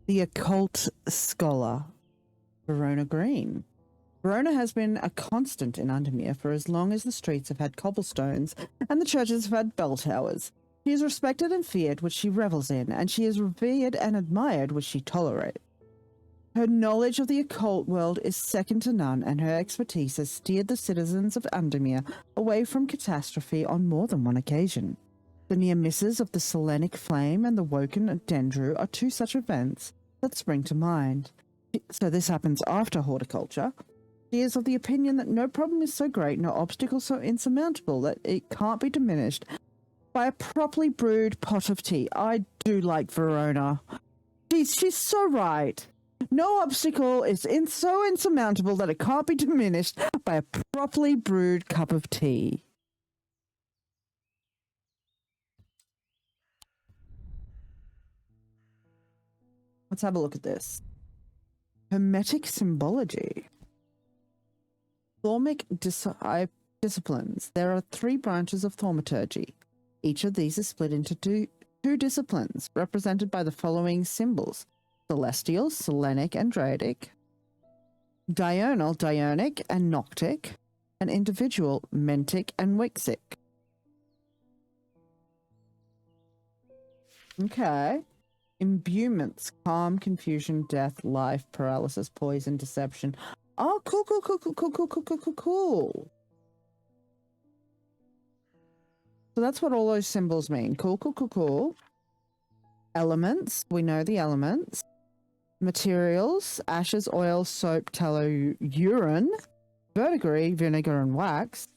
The occult scholar, Verona Green. Verona has been a constant in Undermere for as long as the streets have had cobblestones and the churches have had bell towers. She is respected and feared, which she revels in, and she is revered and admired, which she tolerates. Her knowledge of the occult world is second to none, and her expertise has steered the citizens of Undermere away from catastrophe on more than one occasion. The near misses of the Selenic Flame and the Woken Dendru are two such events that spring to mind. So this happens after horticulture. She is of the opinion that no problem is so great, no obstacle so insurmountable that it can't be diminished by a properly brewed pot of tea. I do like Verona. She's so right. No obstacle is so insurmountable that it can't be diminished by a properly brewed cup of tea. Let's have a look at this. Hermetic symbology. Thaumic disciplines. There are 3 branches of thaumaturgy. Each of these is split into two disciplines, represented by the following symbols: celestial, Selenic, and Draidic; diurnal, Diurnic, and Noctic; and individual, Mentic, and Wixic. Okay. Imbuements: calm, confusion, death, life, paralysis, poison, deception. Oh, cool. So that's what all those symbols mean. Cool. Elements, we know the elements. Materials: ashes, oil, soap, tallow, urine. Verdigris: vinegar and wax.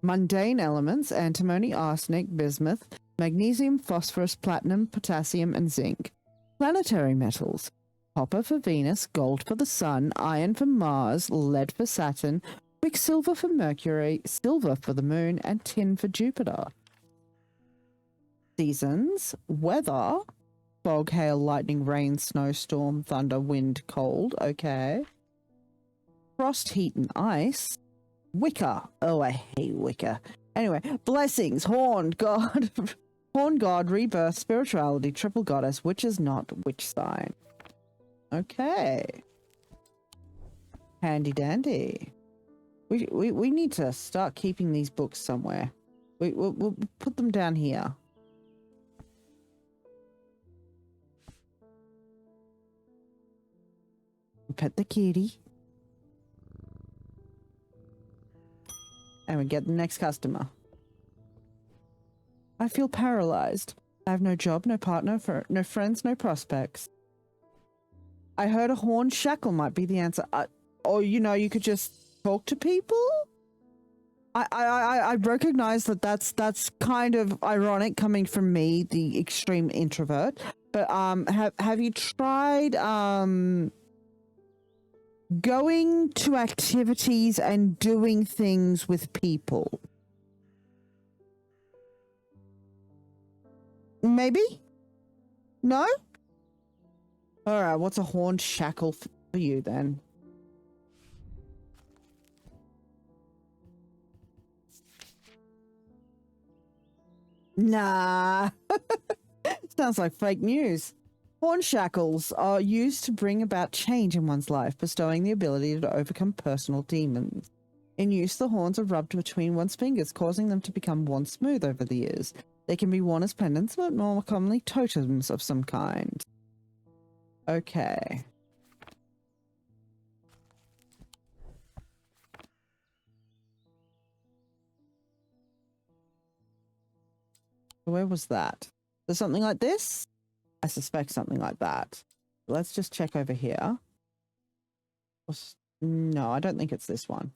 Mundane elements: antimony, arsenic, bismuth, magnesium, phosphorus, platinum, potassium, and zinc. Planetary metals: copper for Venus, gold for the Sun, iron for Mars, lead for Saturn, quicksilver for Mercury, silver for the Moon, and tin for Jupiter. Seasons: weather: fog, hail, lightning, rain, snowstorm, thunder, wind, cold. Okay. Frost, heat, and ice. Wicca. Oh, I hate Wicca. Anyway, blessings: horn, god, horn god, rebirth, spirituality, triple goddess, witch is not, witch sign. Okay. Handy dandy. We need to start keeping these books somewhere. We'll put them down here. Pet the kitty. And we get the next customer. I feel paralyzed. I have no job, no partner, no friends, no prospects. I heard a horn shackle might be the answer. Or, you could just talk to people? I recognize that that's kind of ironic coming from me, the extreme introvert. But have you tried going to activities and doing things with people? Maybe? No? Alright, what's a horned shackle for you then? Nah. Sounds like fake news. Horn shackles are used to bring about change in one's life, bestowing the ability to overcome personal demons. In use, the horns are rubbed between one's fingers, causing them to become worn smooth over the years. They can be worn as pendants, but more commonly totems of some kind. Okay. Where was that? There's something like this? I suspect something like that. Let's just check over here. No, I don't think it's this one.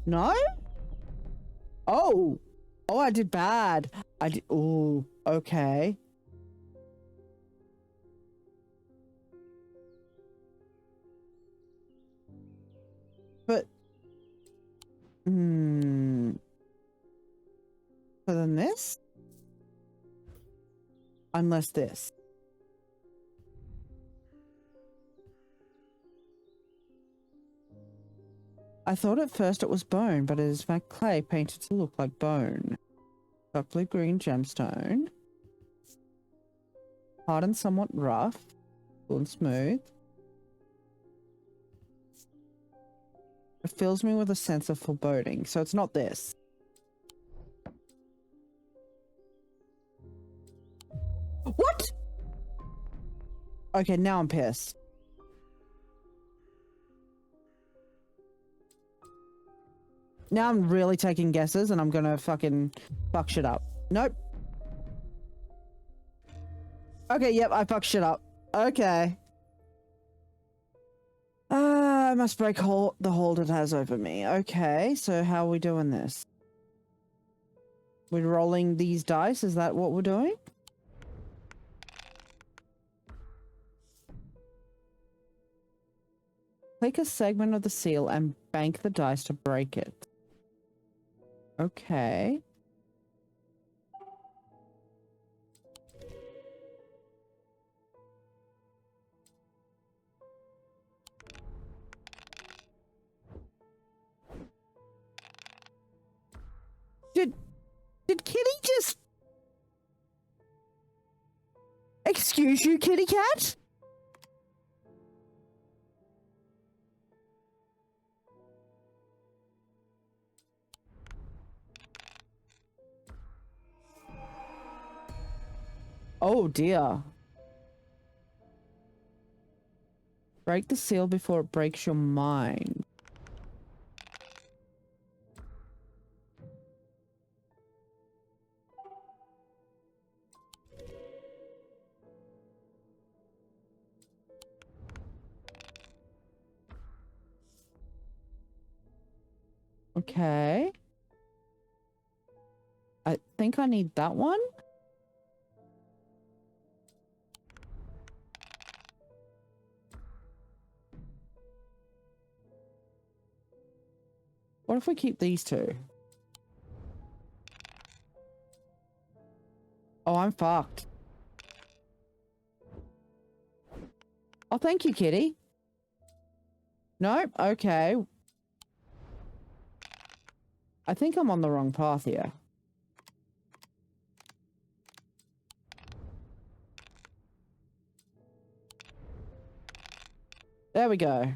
No? Oh. Oh, I did bad. I did. Oh, okay. But. So then this? Unless this. I thought at first it was bone, but it is in fact clay painted to look like bone. Dark blue green gemstone. Hard and somewhat rough. Cool and smooth. It fills me with a sense of foreboding. So it's not this. What? Okay, now I'm pissed. Now I'm really taking guesses and I'm gonna fucking fuck shit up. Nope. Okay, yep, I fucked shit up. Okay. I must break the hold it has over me. Okay, so how are we doing this? We're rolling these dice? Is that what we're doing? Take a segment of the seal and bank the dice to break it. Okay. Did Kitty just... Excuse you, kitty cat? Oh dear. Break the seal before it breaks your mind. Okay. I think I need that one. What if we keep these two? Oh, I'm fucked. Oh, thank you, kitty. Nope. Okay. I think I'm on the wrong path here. There we go.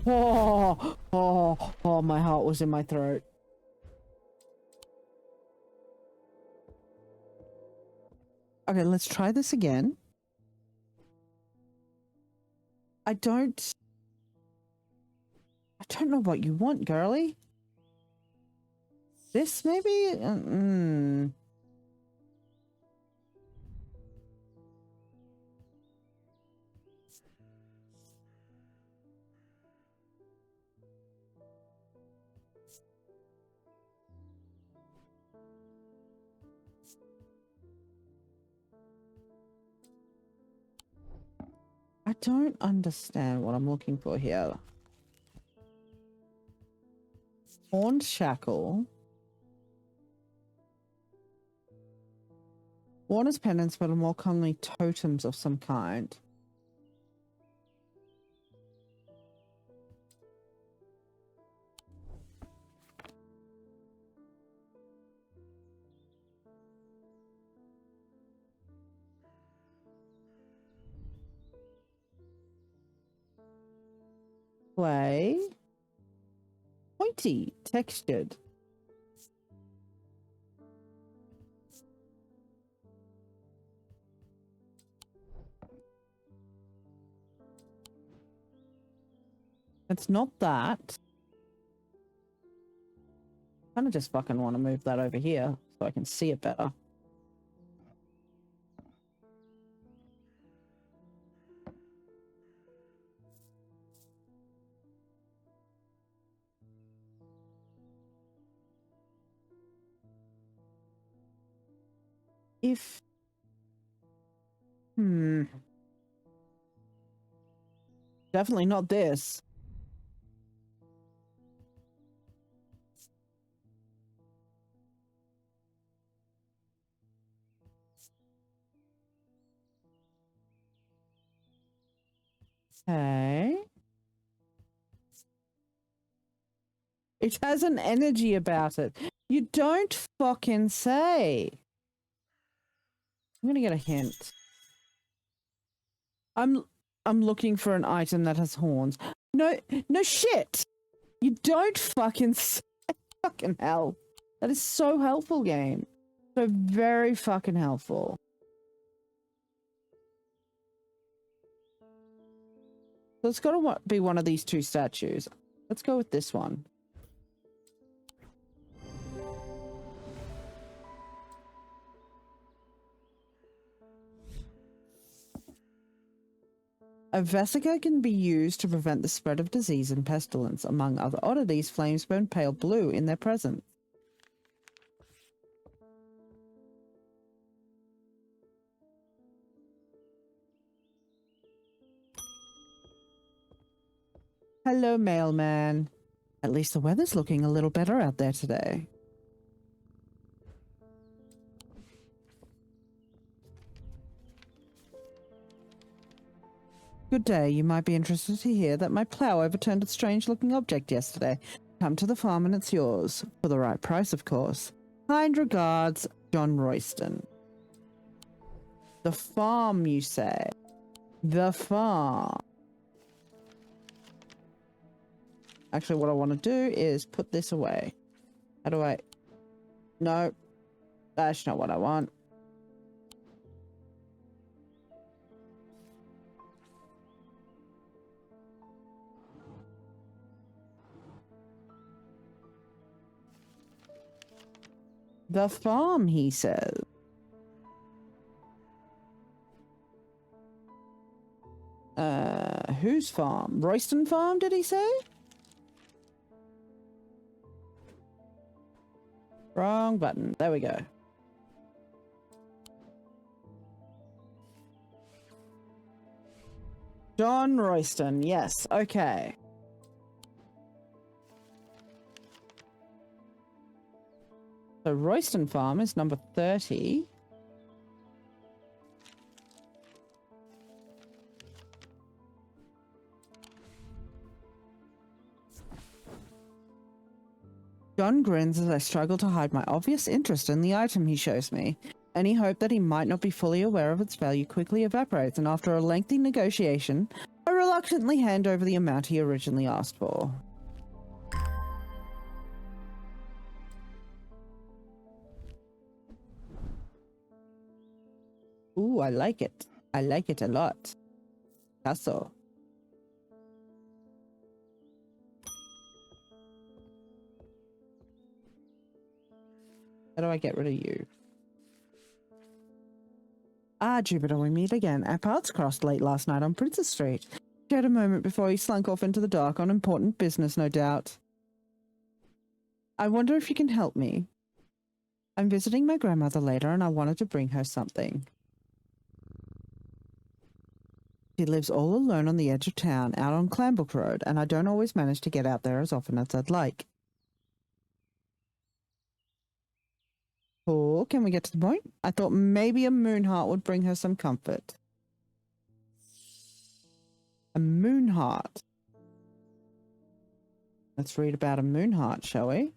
Oh, oh, oh, my heart was in my throat. Okay, let's try this again. I don't know what you want, girly. This maybe? I don't understand what I'm looking for here. Horned shackle. Worn as pendants, but are more commonly totems of some kind. Clay. Pointy. Textured. It's not that. I kind of just fucking want to move that over here so I can see it better. If... Definitely not this. Okay. It has an energy about it. You don't fucking say. I'm gonna get a hint. I'm looking for an item that has horns. No shit. You don't fucking say. Fucking hell. That is so helpful, game. So very fucking helpful. So it's got to be one of these two statues. Let's go with this one. A vesica can be used to prevent the spread of disease and pestilence. Among other oddities, flames burn pale blue in their presence. Hello, mailman. At least the weather's looking a little better out there today. Good day. You might be interested to hear that my plow overturned a strange-looking object yesterday. Come to the farm and it's yours. For the right price, of course. Kind regards, John Royston. The farm, you say? The farm. Actually, what I want to do is put this away. How do I... No. That's not what I want. The farm, he says. Whose farm? Royston Farm, did he say? Wrong button. There we go. John Royston. Yes. Okay. So Royston Farm is number 30. John grins as I struggle to hide my obvious interest in the item he shows me. Any hope that he might not be fully aware of its value quickly evaporates, and after a lengthy negotiation, I reluctantly hand over the amount he originally asked for. Ooh, I like it. I like it a lot. Castle. How do I get rid of you? Ah, Jupiter, we meet again. Our paths crossed late last night on Princess Street. Shared a moment before you slunk off into the dark on important business, no doubt. I wonder if you can help me. I'm visiting my grandmother later and I wanted to bring her something. She lives all alone on the edge of town, out on Clambrook Road, and I don't always manage to get out there as often as I'd like. Oh, can we get to the point? I thought maybe a moon heart would bring her some comfort. A moon heart. Let's read about a moon heart, shall we?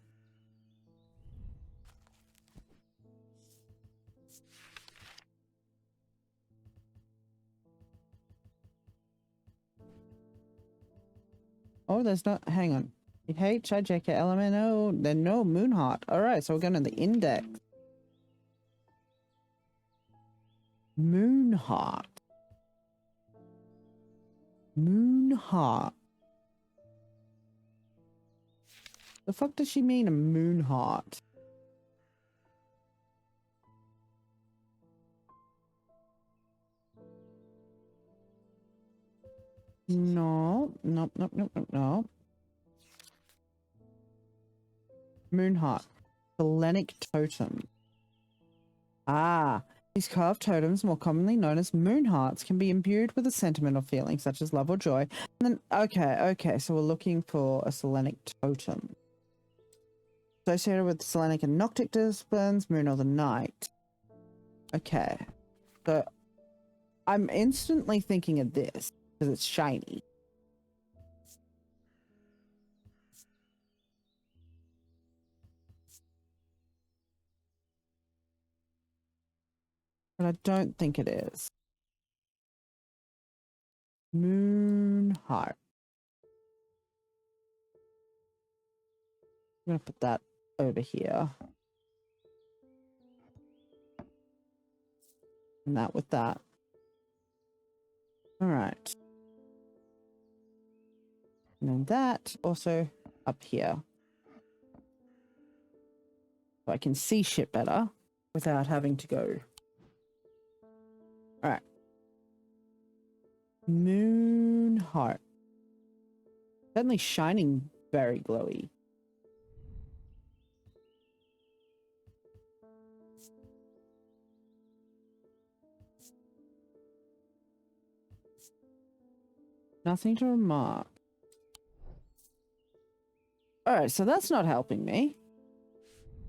Oh, there's not... Hang on. H-I-J-K-L-M-N-O. There's no moon heart. Alright, so we're going to the index. Moon heart. Moon heart. The fuck does she mean, a moon heart? No. Nope, nope, nope, nope, no. Moon heart. Hellenic totem. Ah. These carved totems, more commonly known as moon hearts, can be imbued with a sentiment or feeling such as love or joy. And then, okay, so we're looking for a Selenic totem. Associated with Selenic and Noctic disciplines, moon or the night. Okay, so I'm instantly thinking of this because it's shiny. But I don't think it is. Moon heart. I'm going to put that over here. And that with that. All right. And then that also up here. So I can see shit better without having to go. All right. Moon heart. Certainly shining very glowy. Nothing to remark. All right, so that's not helping me.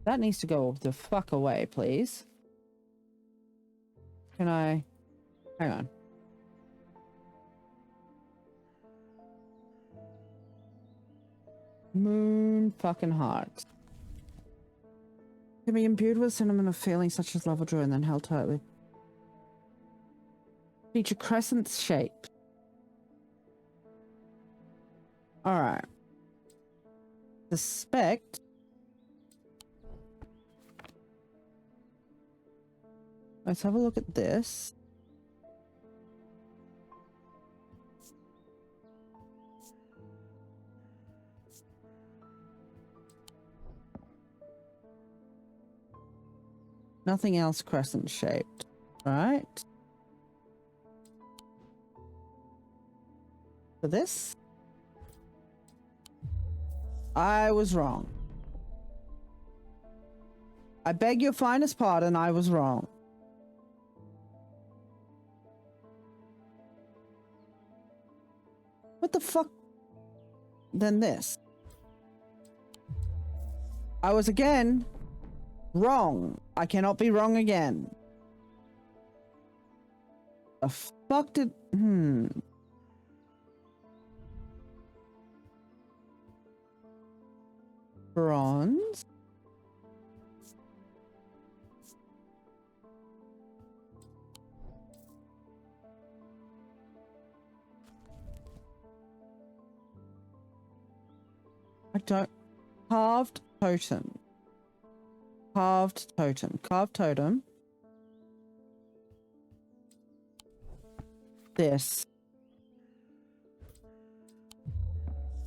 That needs to go the fuck away, please. Can I... Hang on. Moon fucking heart. Can be imbued with sentiment of feelings such as love or joy and then held tightly. Feature crescent shape. Alright. Suspect. Let's have a look at this. Nothing else crescent shaped, right? For this, I was wrong. I beg your finest pardon, I was wrong. What the fuck? Then this. I was again wrong. I cannot be wrong again. The fuck did... Bronze? I don't... Carved totem. Carved totem. Carved totem. This.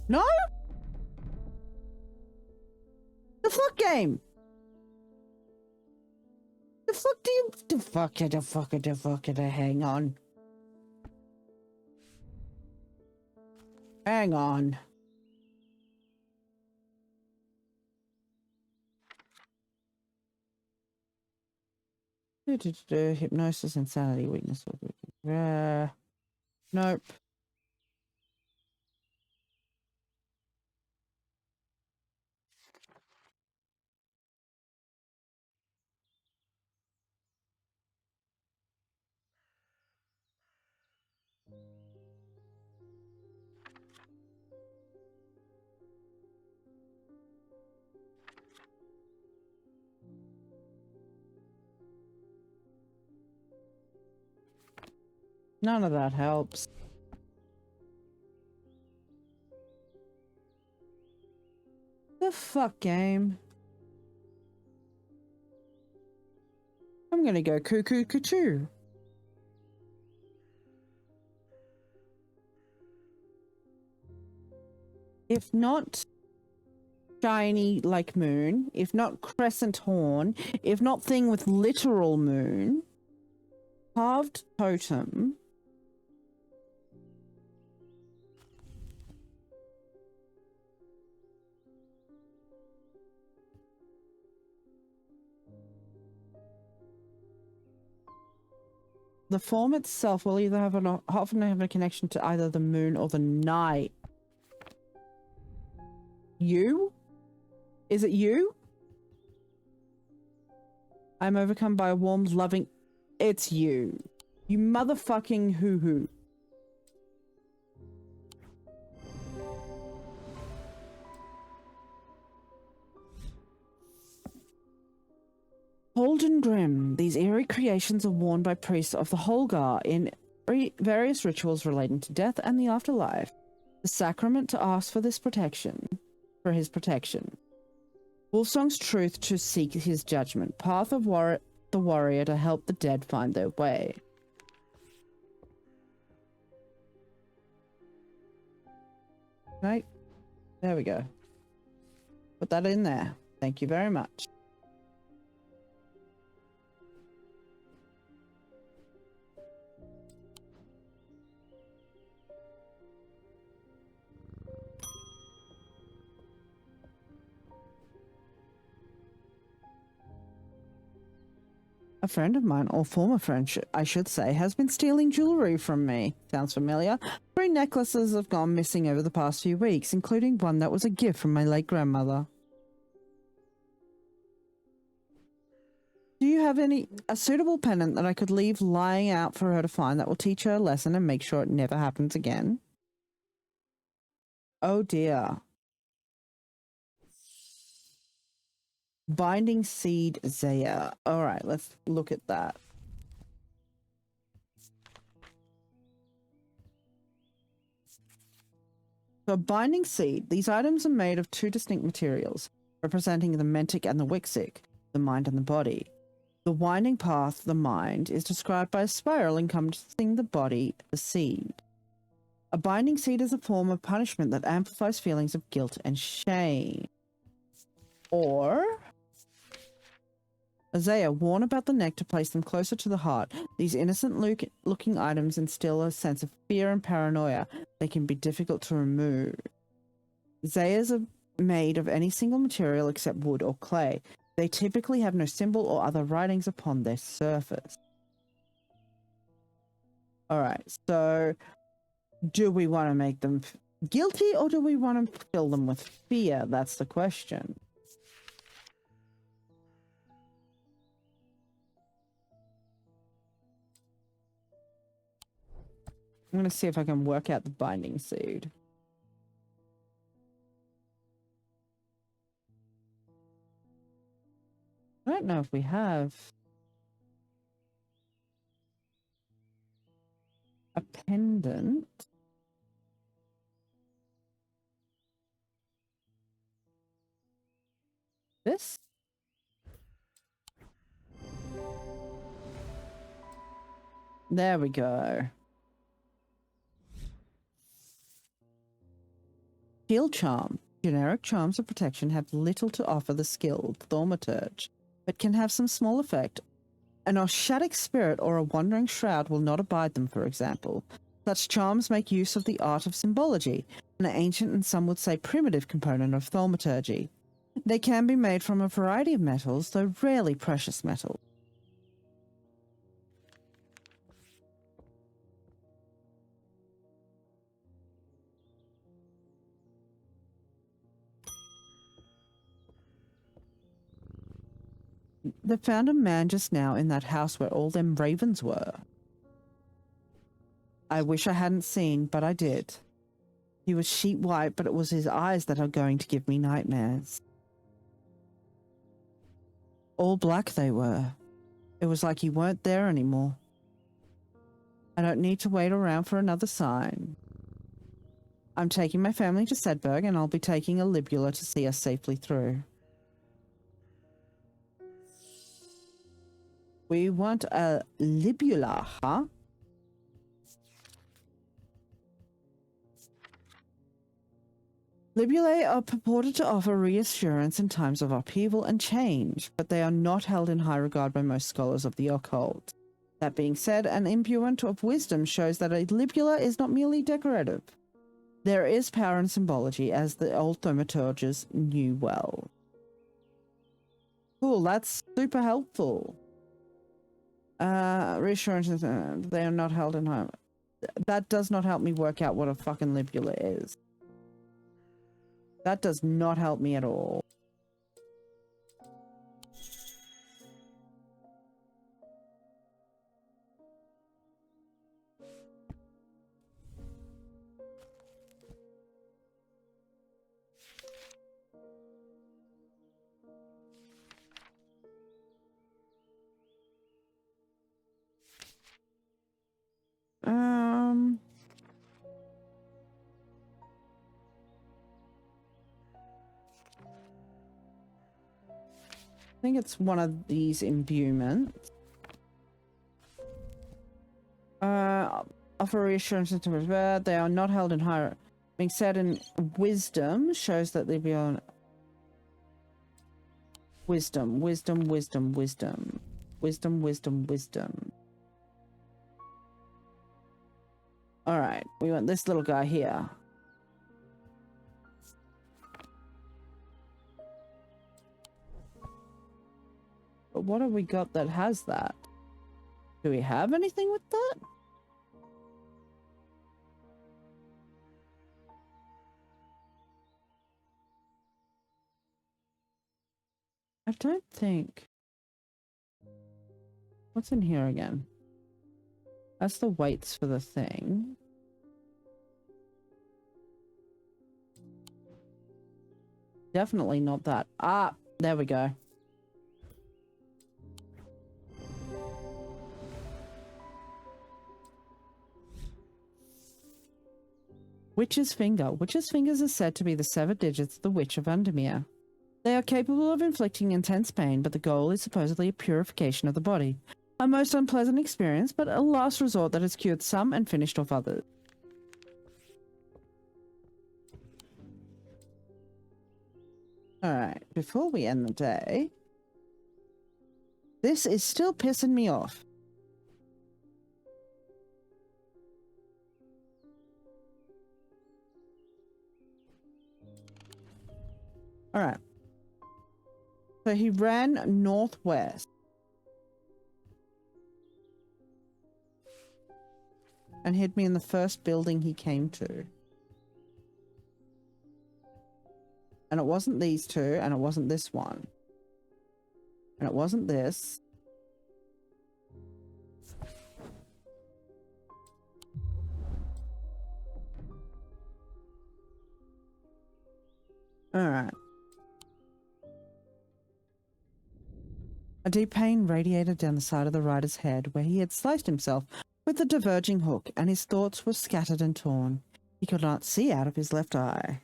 No? The fuck game? The fuck do you... The fuck, hang on. Hang on. Hypnosis, insanity, weakness. Nope. None of that helps. The fuck game? I'm gonna go cuckoo cuckoo. If not shiny like moon, if not crescent horn, if not thing with literal moon, carved totem. The form itself will either have often have a connection to either the moon or the night. You? Is it you? I'm overcome by a warm, loving... It's you. You motherfucking hoo-hoo. Cold and grim, these eerie creations are worn by priests of the Holgar in various rituals relating to death and the afterlife. The sacrament to ask for his protection. Wolfsong's truth to seek his judgment. Path of the warrior to help the dead find their way. Right? There we go. Put that in there. Thank you very much. A friend of mine, or former friend, I should say, has been stealing jewelry from me. Sounds familiar. 3 necklaces have gone missing over the past few weeks, including one that was a gift from my late grandmother. Do you have a suitable pendant that I could leave lying out for her to find that will teach her a lesson and make sure it never happens again? Oh dear. Binding Seed Zaya. Alright, let's look at that. So Binding Seed. These items are made of 2 distinct materials, representing the mentic and the wixic, the mind and the body. The winding path, the mind, is described by a spiral encompassing the body, the seed. A binding seed is a form of punishment that amplifies feelings of guilt and shame. Or... Azaya, worn about the neck to place them closer to the heart. These innocent-looking items instill a sense of fear and paranoia. They can be difficult to remove. Zayas are made of any single material except wood or clay. They typically have no symbol or other writings upon their surface. Alright, so do we want to make them guilty or do we want to fill them with fear? That's the question. I'm going to see if I can work out the binding seed. I don't know if we have a pendant. This? There we go. Shield Charm. Generic charms of protection have little to offer the skilled thaumaturge, but can have some small effect. An Oshatic spirit or a wandering shroud will not abide them, for example. Such charms make use of the art of symbology, an ancient and some would say primitive component of thaumaturgy. They can be made from a variety of metals, though rarely precious metals. They found a man just now in that house where all them ravens were. I wish I hadn't seen, but I did. He was sheet white, but it was his eyes that are going to give me nightmares. All black they were. It was like he weren't there anymore. I don't need to wait around for another sign. I'm taking my family to Sedberg, and I'll be taking a libula to see us safely through. We want a libula, huh? Libulae are purported to offer reassurance in times of upheaval and change, but they are not held in high regard by most scholars of the occult. That being said, an imbuement of wisdom shows that a libula is not merely decorative. There is power in symbology, as the old thaumaturges knew well. Cool, that's super helpful. Reassurances, they are not held in home. That does not help me work out what a fucking libula is. That does not help me at all. I think it's one of these imbuements. Offer reassurance to they are not held in high. Being said in wisdom shows that they be on wisdom. All right, we want this little guy here. But what have we got that has that? Do we have anything with that? I don't think. What's in here again? That's the weights for the thing. Definitely not that. Ah, there we go. Witch's Finger. Witch's fingers are said to be the 7 digits of the Witch of Undermere. They are capable of inflicting intense pain, but the goal is supposedly a purification of the body. A most unpleasant experience, but a last resort that has cured some and finished off others. Alright, before we end the day... This is still pissing me off. Alright. So he ran northwest. And hid me in the first building he came to. And it wasn't these two, and it wasn't this one. And it wasn't this. Alright. A deep pain radiated down the side of the rider's head, where he had sliced himself with the diverging hook, and his thoughts were scattered and torn. He could not see out of his left eye.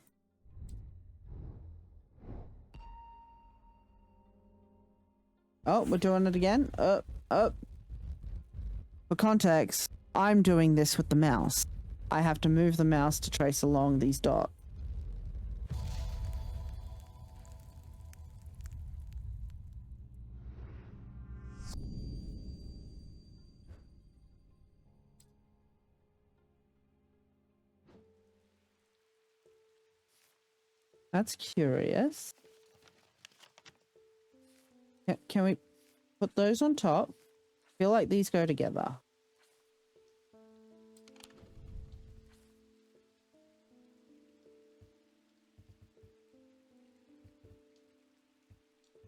Oh, we're doing it again? Up. For context, I'm doing this with the mouse. I have to move the mouse to trace along these dots. That's curious. Can we put those on top? I feel like these go together.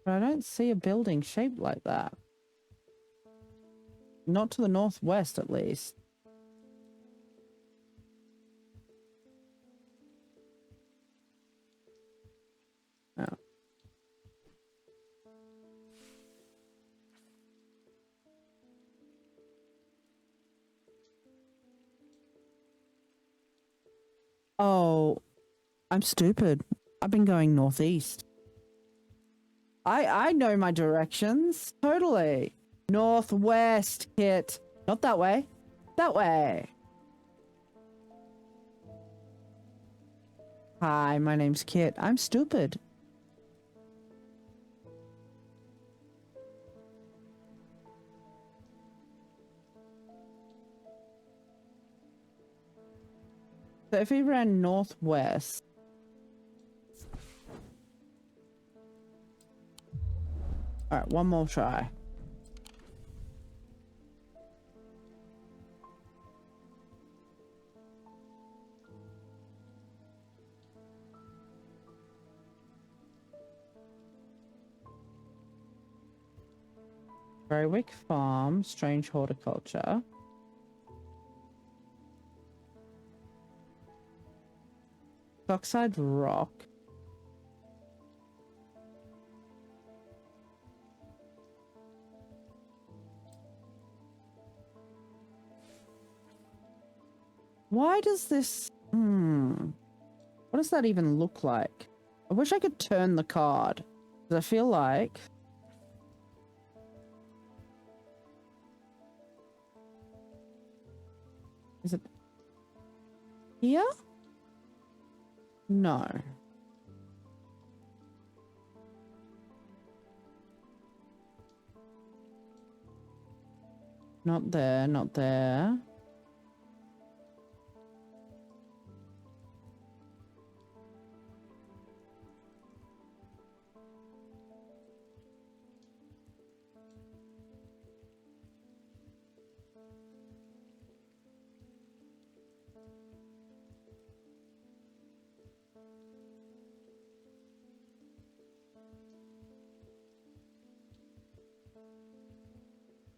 But I don't see a building shaped like that. Not to the northwest, at least. Oh. Oh, I'm stupid. I've been going northeast. I know my directions. Totally. Northwest, Kit. Not that way. That way. Hi, my name's Kit. I'm stupid. So if we ran northwest... Alright, one more try. Berwick Farm, strange horticulture. Dockside Rock. Why does this... What does that even look like? I wish I could turn the card. Because I feel like... Is it... here? No. Not there, not there.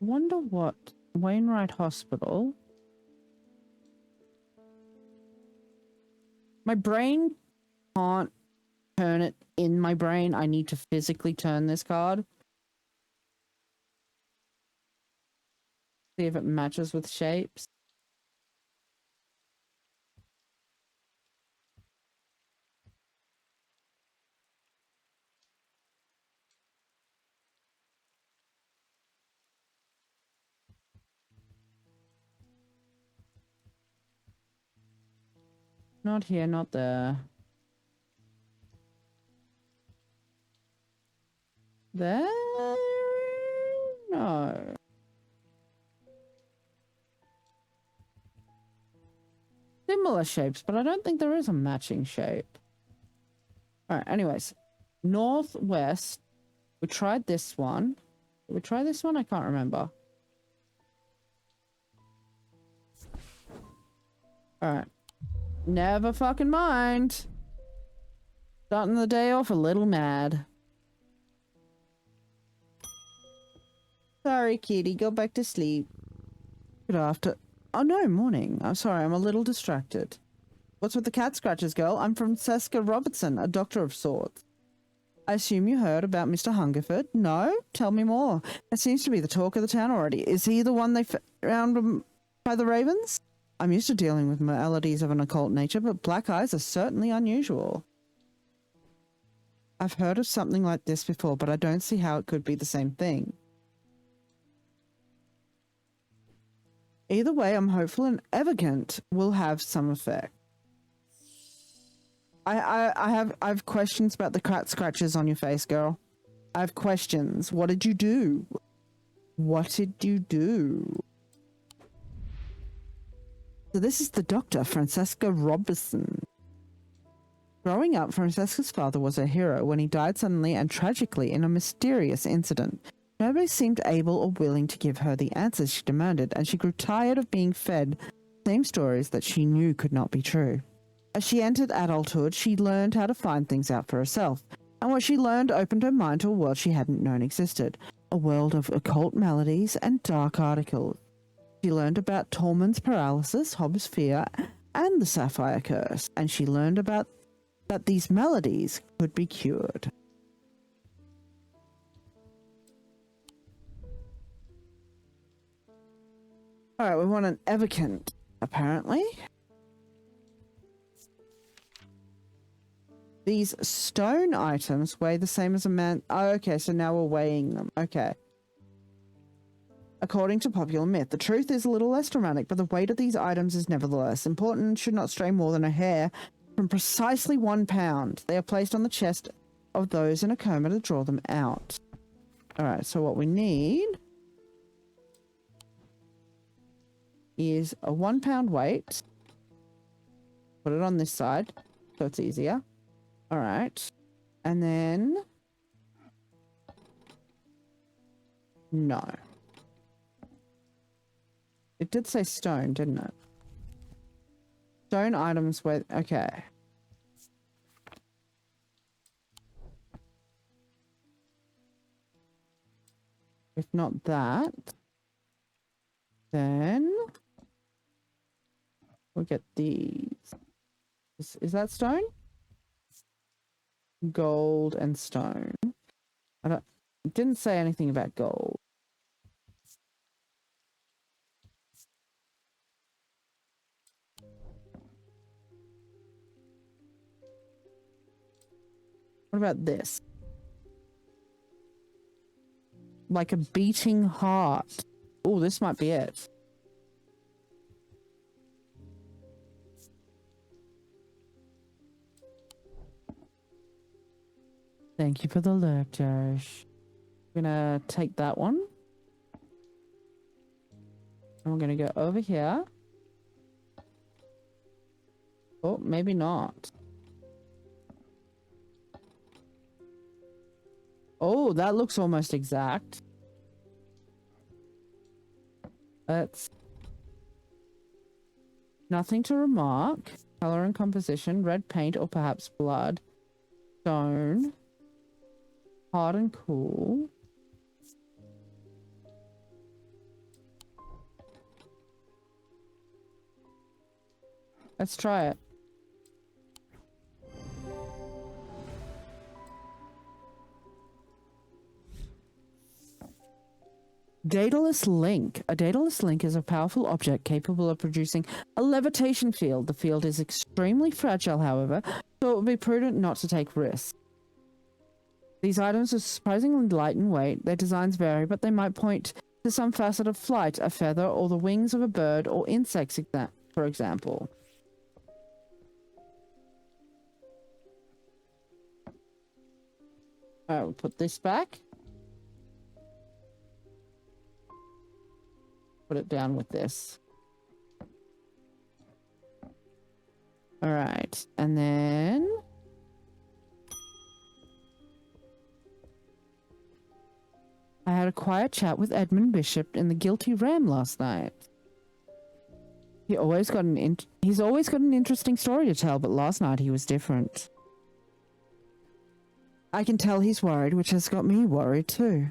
Wonder what Wainwright Hospital. My brain can't turn it in my brain. I need to physically turn this card. See if it matches with shapes. Not here, not there. There? No. Similar shapes, but I don't think there is a matching shape. Alright, anyways. Northwest. We tried this one. Did we try this one? I can't remember. Alright. Never fucking mind. Starting the day off a little mad. Sorry, kitty. Go back to sleep. Good after... Oh, no, morning. I'm sorry. I'm a little distracted. What's with the cat scratches, girl? I'm Francesca Robertson, a doctor of sorts. I assume you heard about Mr. Hungerford? No? Tell me more. It seems to be the talk of the town already. Is he the one they found by the ravens? I'm used to dealing with maladies of an occult nature, but black eyes are certainly unusual. I've heard of something like this before, but I don't see how it could be the same thing. Either way, I'm hopeful an Evagant will have some effect. I have questions about the cat scratches on your face, girl. I have questions. What did you do? What did you do? So this is the doctor, Francesca Robertson. Growing up, Francesca's father was a hero when he died suddenly and tragically in a mysterious incident. Nobody seemed able or willing to give her the answers she demanded, and she grew tired of being fed the same stories that she knew could not be true. As she entered adulthood, she learned how to find things out for herself, and what she learned opened her mind to a world she hadn't known existed, a world of occult maladies and dark articles. She learned about Tormund's paralysis, Hobbs' fear, and the Sapphire Curse, and she learned about that these maladies could be cured. Alright, we want an Evacant, apparently. These stone items weigh the same as a man... Oh, okay, so now we're weighing them. Okay. According to popular myth, the truth is a little less dramatic, but the weight of these items is nevertheless important and should not stray more than a hair from precisely 1 pound. They are placed on the chest of those in a coma to draw them out. Alright, so what we need is a 1 pound weight. Put it on this side so it's easier. Alright. And then... No. It did say stone, didn't it? Stone items with... Okay. If not that, then we'll get these. Is that stone? Gold and stone. It didn't say anything about gold. What about this? Like a beating heart. Oh, this might be it. Thank you for the lurk, Josh. We're gonna take that one. And we're gonna go over here. Oh, maybe not. Oh, that looks almost exact. That's nothing to remark. Color and composition, red paint or perhaps blood. Stone. Hot and cool. Let's try it. Daedalus link. A daedalus link is a powerful object capable of producing a levitation field. The field is extremely fragile, however, so it would be prudent not to take risks. These items are surprisingly light in weight. Their designs vary, but they might point to some facet of flight, a feather, or the wings of a bird or insects, for example. Alright, we'll put this back. Put it down with this. All right, and then I had a quiet chat with Edmund Bishop in the Guilty Ram last night. He's always got an interesting story to tell, but last night he was different. I can tell he's worried, which has got me worried too.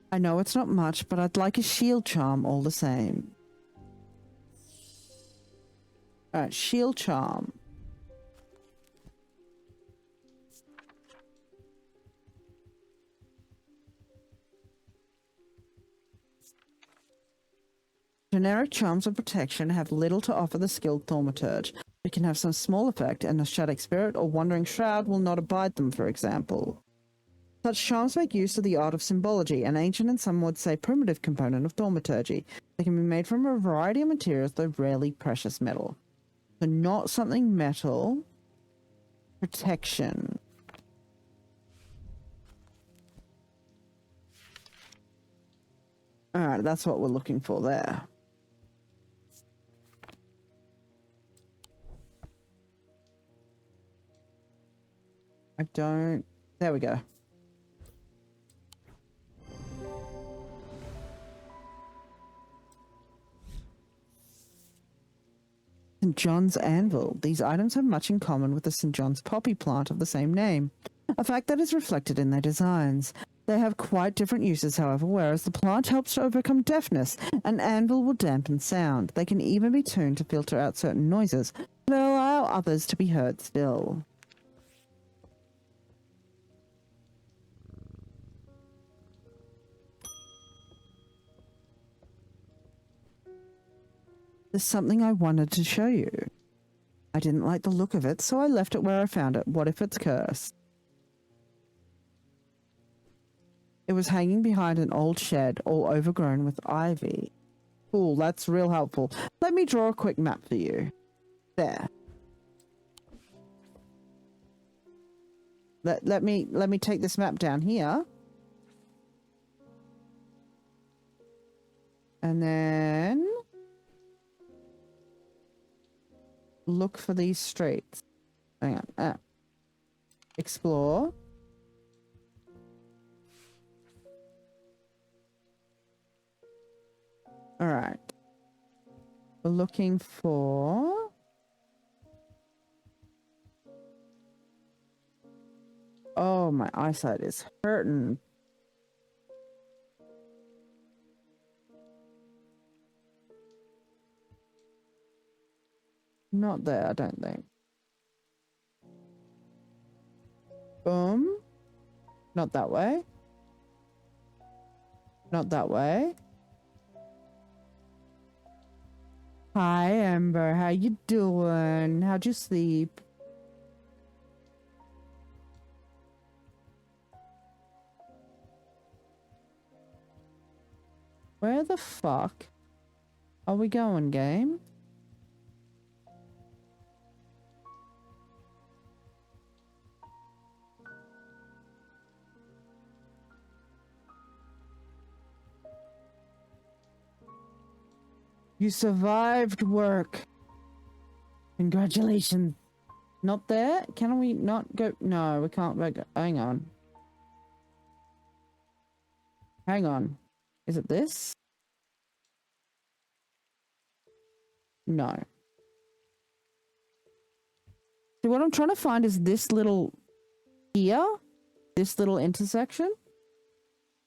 I know it's not much, but I'd like a shield charm all the same. Alright, shield charm. Generic charms of protection have little to offer the skilled thaumaturge. It can have some small effect, and a Shattuck Spirit or Wandering Shroud will not abide them, for example. Such charms make use of the art of symbology, an ancient and some would say primitive component of thaumaturgy. They can be made from a variety of materials, though rarely precious metal. So not something metal. Protection. Alright, that's what we're looking for there. There we go. St. John's Anvil. These items have much in common with the St. John's poppy plant of the same name, a fact that is reflected in their designs. They have quite different uses, however. Whereas the plant helps to overcome deafness, an anvil will dampen sound. They can even be tuned to filter out certain noises, but allow others to be heard still. There's something I wanted to show you. I didn't like the look of it, so I left it where I found it. What if it's cursed? It was hanging behind an old shed, all overgrown with ivy. Cool, that's real helpful. Let me draw a quick map for you. There. Let me take this map down here. And then look for these streets. Hang on. Explore. All right. We're looking for... Oh, my eyesight is hurting. Not there, I don't think. Boom. Not that way. Not that way. Hi, Amber. How you doing? How'd you sleep? Where the fuck are we going, game? You survived work. Congratulations. Not there? Can we not go? No, we can't go. Hang on. Hang on. Is it this? No. See, what I'm trying to find is this little here, this little intersection,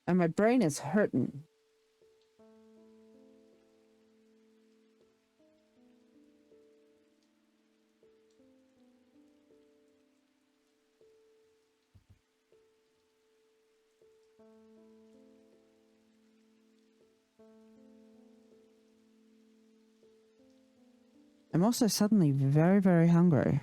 and my brain is hurting. I'm also suddenly very, very hungry.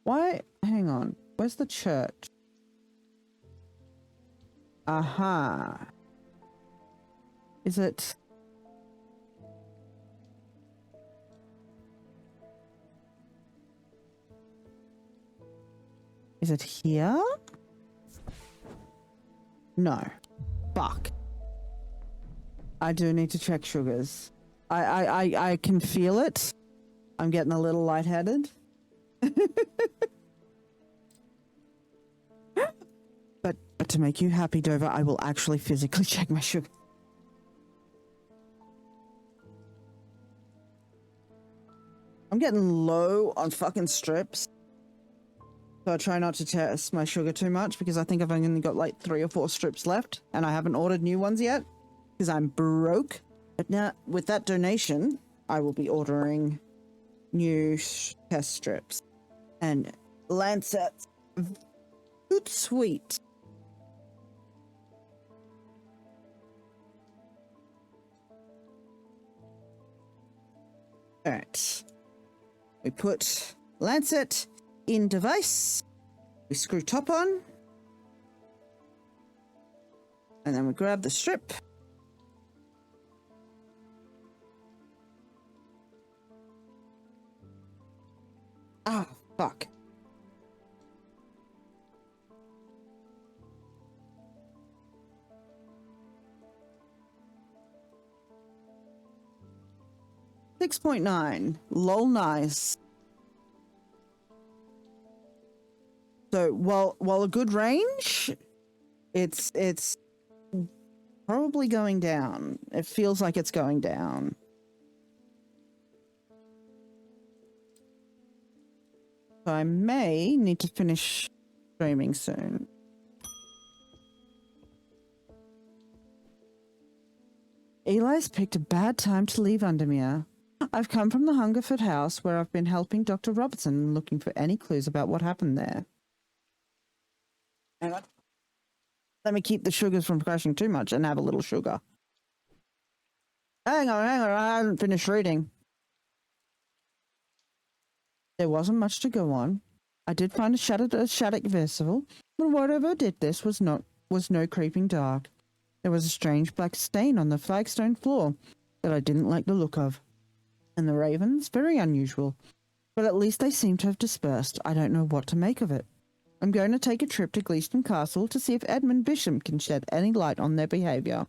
Why? Hang on. Where's the church? Aha. Is it? Is it here? No. Fuck. I do need to check sugars. I can feel it. I'm getting a little lightheaded. But to make you happy, Dover, I will actually physically check my sugar. I'm getting low on fucking strips. So I try not to test my sugar too much because I think I've only got like 3 or 4 strips left and I haven't ordered new ones yet because I'm broke. But now with that donation, I will be ordering new test strips and Lancets. Good sweet. All right. We put Lancet in device. We screw top on. And then we grab the strip. Ah, fuck. $6.9. Lol, nice. So while a good range, it's probably going down. It feels like it's going down. So I may need to finish streaming soon. Eli's picked a bad time to leave Undermere. I've come from the Hungerford house where I've been helping Dr. Robertson looking for any clues about what happened there. Hang on. Let me keep the sugars from crashing too much and have a little sugar. Hang on, I haven't finished reading. There wasn't much to go on. I did find a shattered vessel, but whatever did this was no creeping dark. There was a strange black stain on the flagstone floor that I didn't like the look of. And the ravens, very unusual. But at least they seem to have dispersed. I don't know what to make of it. I'm going to take a trip to Gleeston Castle to see if Edmund Bishop can shed any light on their behaviour.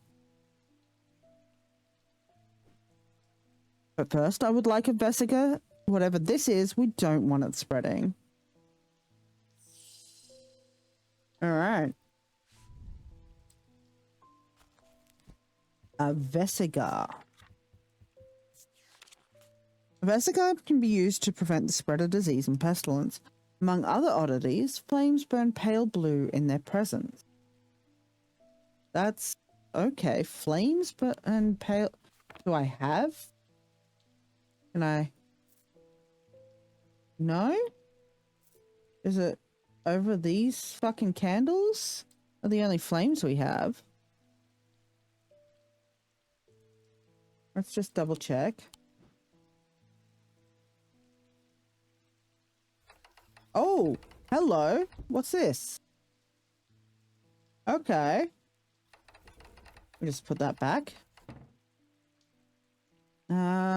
But first, I would like a vesica. Whatever this is, we don't want it spreading. Alright. A vesica. Vesica can be used to prevent the spread of disease and pestilence. Among other oddities, flames burn pale blue in their presence. That's okay. Flames burn pale. Do I have? Can I? No? Is it over these fucking candles? Are the only flames we have? Let's just double check. Oh, hello. What's this? Okay. We'll just put that back. A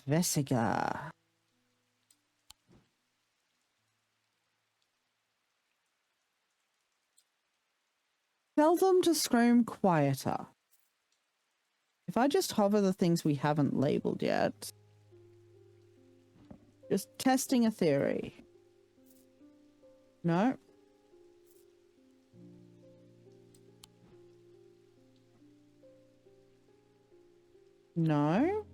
Vesica. Tell them to scream quieter. If I just hover the things we haven't labeled yet. Just testing a theory. No. No.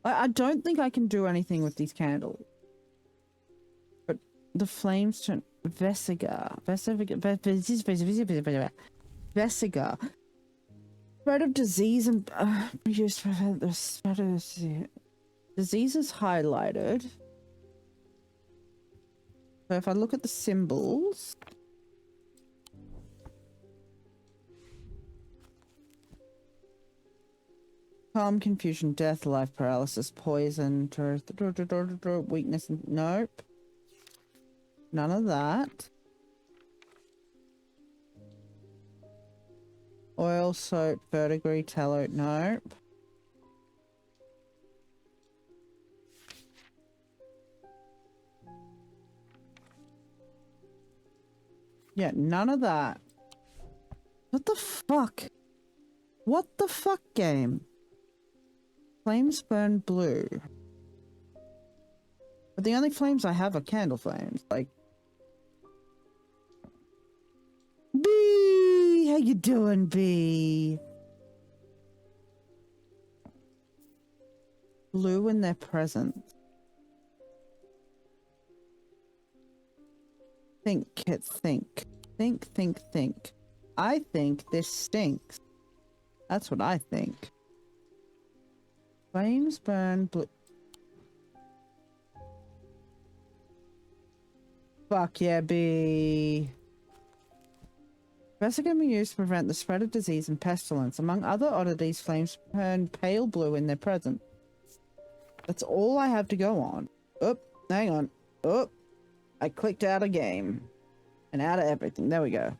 I don't think I can do anything with these candles. But the flames turn Vesica. Vesica. Spread of disease and used to prevent the spread of disease is highlighted. So if I look at the symbols. Calm, confusion, death, life paralysis, poison, weakness. Nope. None of that. Oil, soap, verdigris, tallow. Nope. Yeah, none of that. What the fuck? What the fuck, game? Flames burn blue. But the only flames I have are candle flames. Like, B, how you doing, B? Blue in their presence. Think, kids, think. Think. I think this stinks. That's what I think. Flames burn blue. Fuck yeah, B. Vesica can be used to prevent the spread of disease and pestilence. Among other oddities, flames burn pale blue in their presence. That's all I have to go on. Oop, hang on. Oop, I clicked out of game. And out of everything. There we go.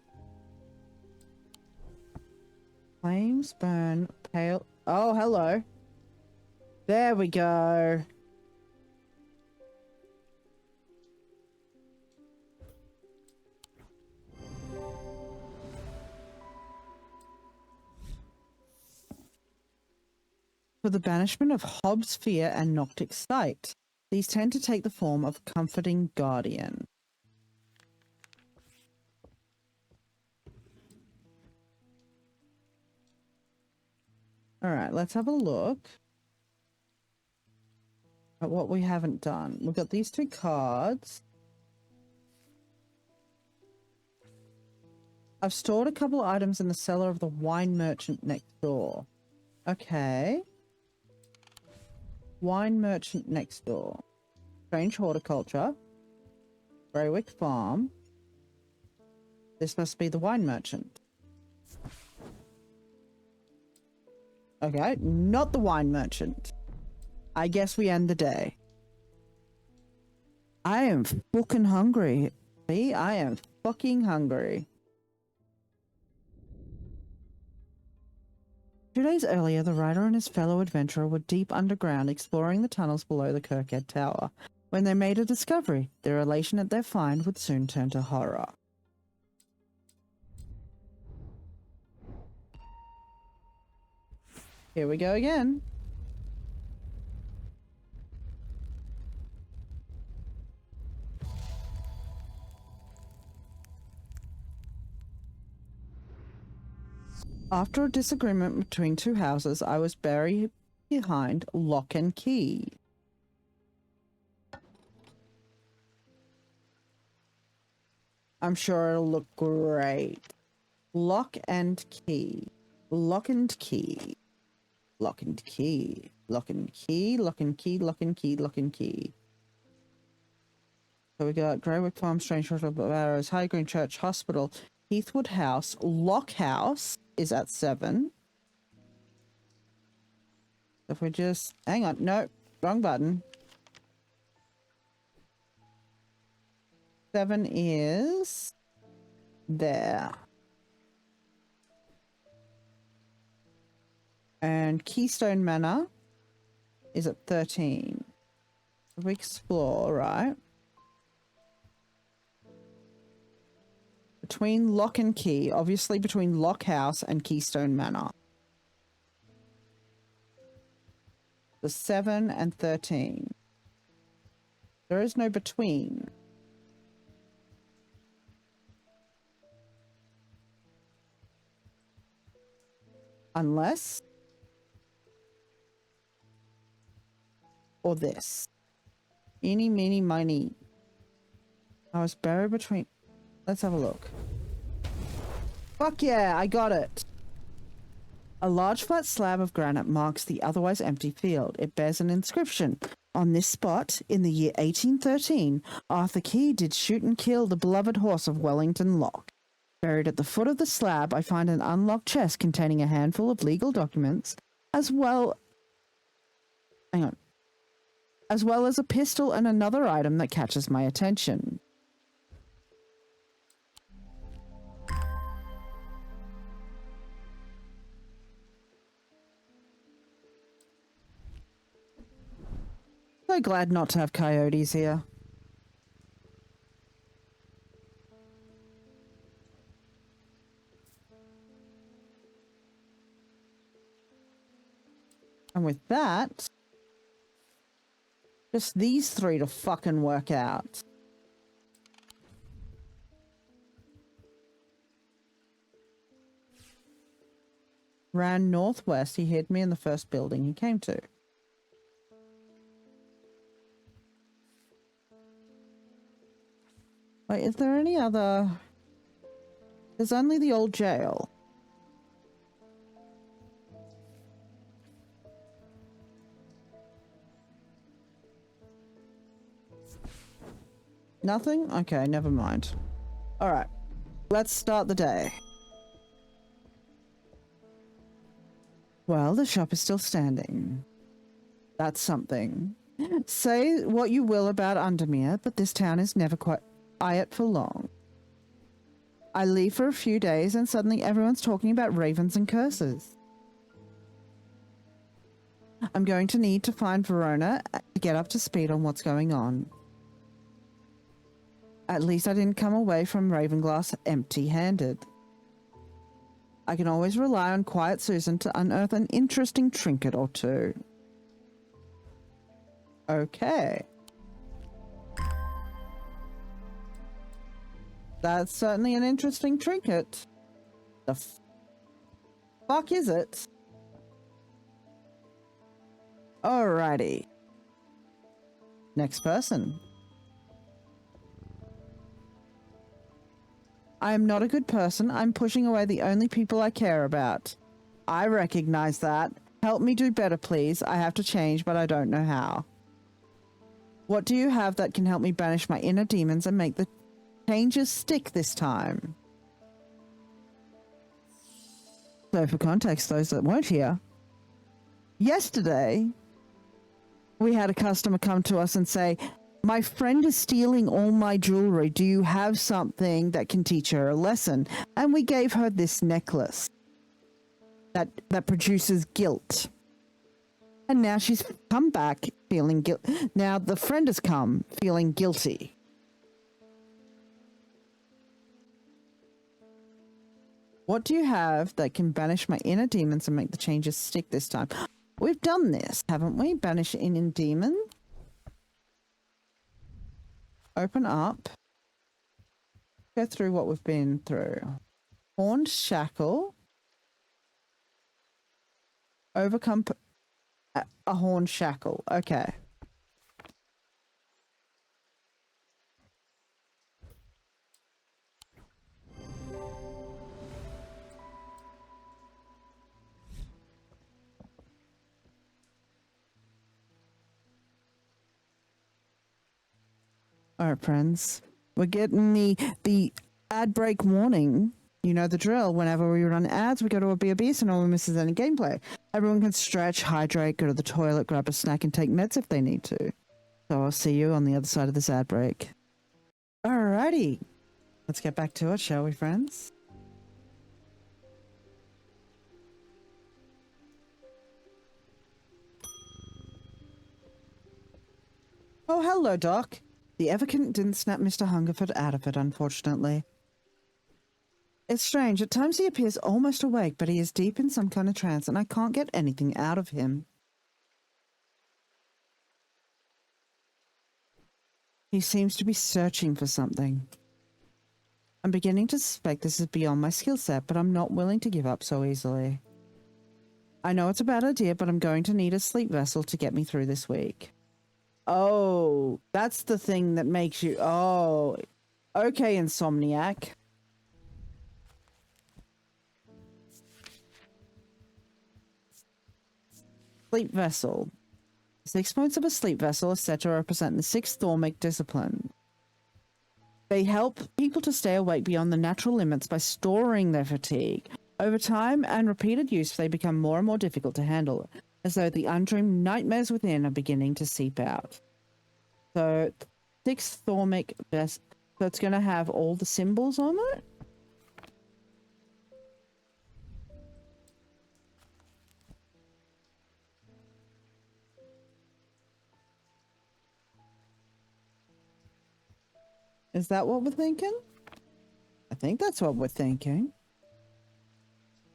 Flames burn pale... Oh, hello. There we go. For the banishment of Hobbs' fear and Noctic sight. These tend to take the form of comforting guardian. Alright, let's have a look at what we haven't done. We've got these two cards. I've stored a couple of items in the cellar of the wine merchant next door. Okay. Wine merchant next door. Strange horticulture. Greywick Farm. This must be the wine merchant. Okay, not the wine merchant. I guess we end the day. I am fucking hungry. See, I am fucking hungry. 2 days earlier, the writer and his fellow adventurer were deep underground exploring the tunnels below the Kirkhead Tower. When they made a discovery, their elation at their find would soon turn to horror. Here we go again. After a disagreement between two houses, I was very behind lock and key. I'm sure it'll look great. Lock and key. Lock and key. Lock and key. Lock and key. Lock and key. Lock and key. Lock and key. So we got Greywick Farm, Strange Hospital, Barrows, High Green Church Hospital, Heathwood House, Lock House is at 7. If we just hang on, no, wrong button. 7 is there. And Keystone Manor is at 13. If we explore, right? Between Lock and Key, obviously between Lock House and Keystone Manor. The 7 and 13. There is no between. Unless... or this. Eeny, meeny, miny. I was buried between... Let's have a look. Fuck yeah, I got it. A large flat slab of granite marks the otherwise empty field. It bears an inscription. On this spot, in the year 1813, Arthur Key did shoot and kill the beloved horse of Wellington Lock. Buried at the foot of the slab, I find an unlocked chest containing a handful of legal documents, as well as a pistol and another item that catches my attention. So glad not to have coyotes here. And with that, just these 3 to fucking work out. Ran northwest. He hid me in the first building he came to. Wait, is there any other... There's only the old jail. Nothing? Okay, never mind. Alright, let's start the day. Well, the shop is still standing. That's something. Say what you will about Undermere, but this town is never quite quiet for long. I leave for a few days and suddenly everyone's talking about ravens and curses. I'm going to need to find Verona to get up to speed on what's going on. At least I didn't come away from Ravenglass empty-handed. I can always rely on Quiet Susan to unearth an interesting trinket or two. Okay. That's certainly an interesting trinket. The fuck is it? Alrighty. Next person. I am not a good person. I'm pushing away the only people I care about. I recognize that. Help me do better, please. I have to change, but I don't know how. What do you have that can help me banish my inner demons and make the changes stick this time? So for context, those that weren't here, yesterday, we had a customer come to us and say, my friend is stealing all my jewelry. Do you have something that can teach her a lesson? And we gave her this necklace that produces guilt. And now she's come back feeling guilt. Now the friend has come feeling guilty. What do you have that can banish my inner demons and make the changes stick this time? We've done this, haven't we? Banish inner demon. Open up. Go through what we've been through. Horned shackle. Overcome A horn shackle. Okay. All right, friends. We're getting the ad break warning. You know the drill. Whenever we run ads, we go to a BRB so no one misses any gameplay. Everyone can stretch, hydrate, go to the toilet, grab a snack, and take meds if they need to. So I'll see you on the other side of this ad break. Alrighty. Let's get back to it, shall we, friends? Oh, hello, Doc. The Evercant didn't snap Mr. Hungerford out of it, unfortunately. It's strange. At times he appears almost awake, but he is deep in some kind of trance, and I can't get anything out of him. He seems to be searching for something. I'm beginning to suspect this is beyond my skill set, but I'm not willing to give up so easily. I know it's a bad idea, but I'm going to need a sleep vessel to get me through this week. Oh, that's the thing that makes you... Oh, okay, Insomniac. Sleep vessel. 6 points of a sleep vessel are said to represent the 6th Thormic discipline. They help people to stay awake beyond the natural limits by storing their fatigue. Over time and repeated use, they become more and more difficult to handle, as though the undreamed nightmares within are beginning to seep out. So, 6th Thormic vessel. So it's going to have all the symbols on it? Is that what we're thinking? I think that's what we're thinking.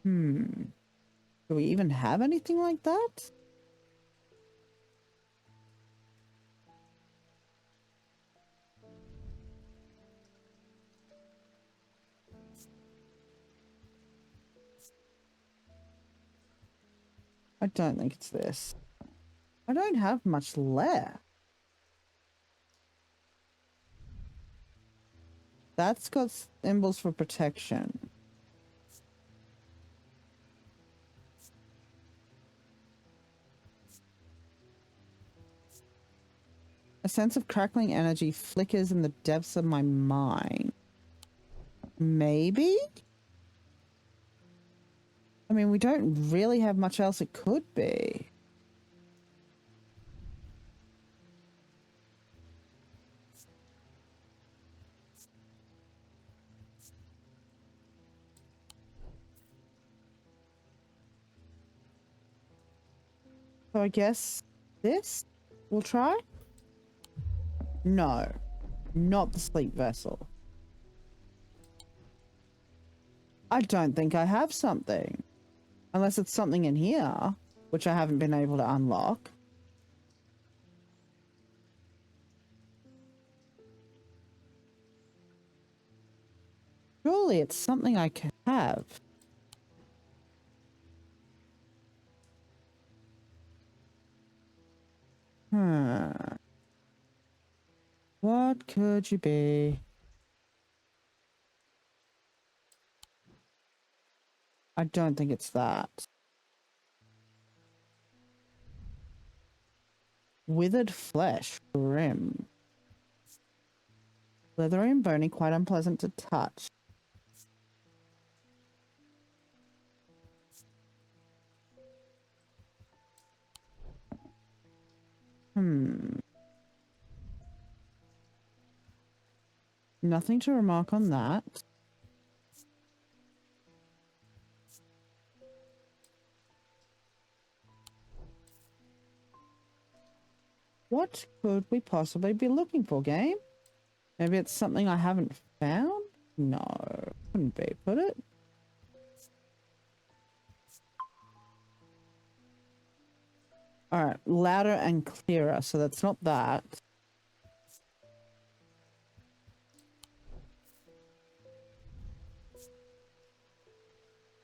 Do we even have anything like that? I don't think it's this. I don't have much left. That's got symbols for protection. A sense of crackling energy flickers in the depths of my mind. Maybe? I mean, we don't really have much else it could be. So I guess this? We'll try? No. Not the sleep vessel. I don't think I have something. Unless it's something in here, which I haven't been able to unlock. Surely it's something I can have. What could you be? I don't think it's that. Withered flesh, grim. Leathery and bony, quite unpleasant to touch. Nothing to remark on that. What could we possibly be looking for, game? Maybe it's something I haven't found? No, couldn't be, could it? Alright, louder and clearer, so that's not that.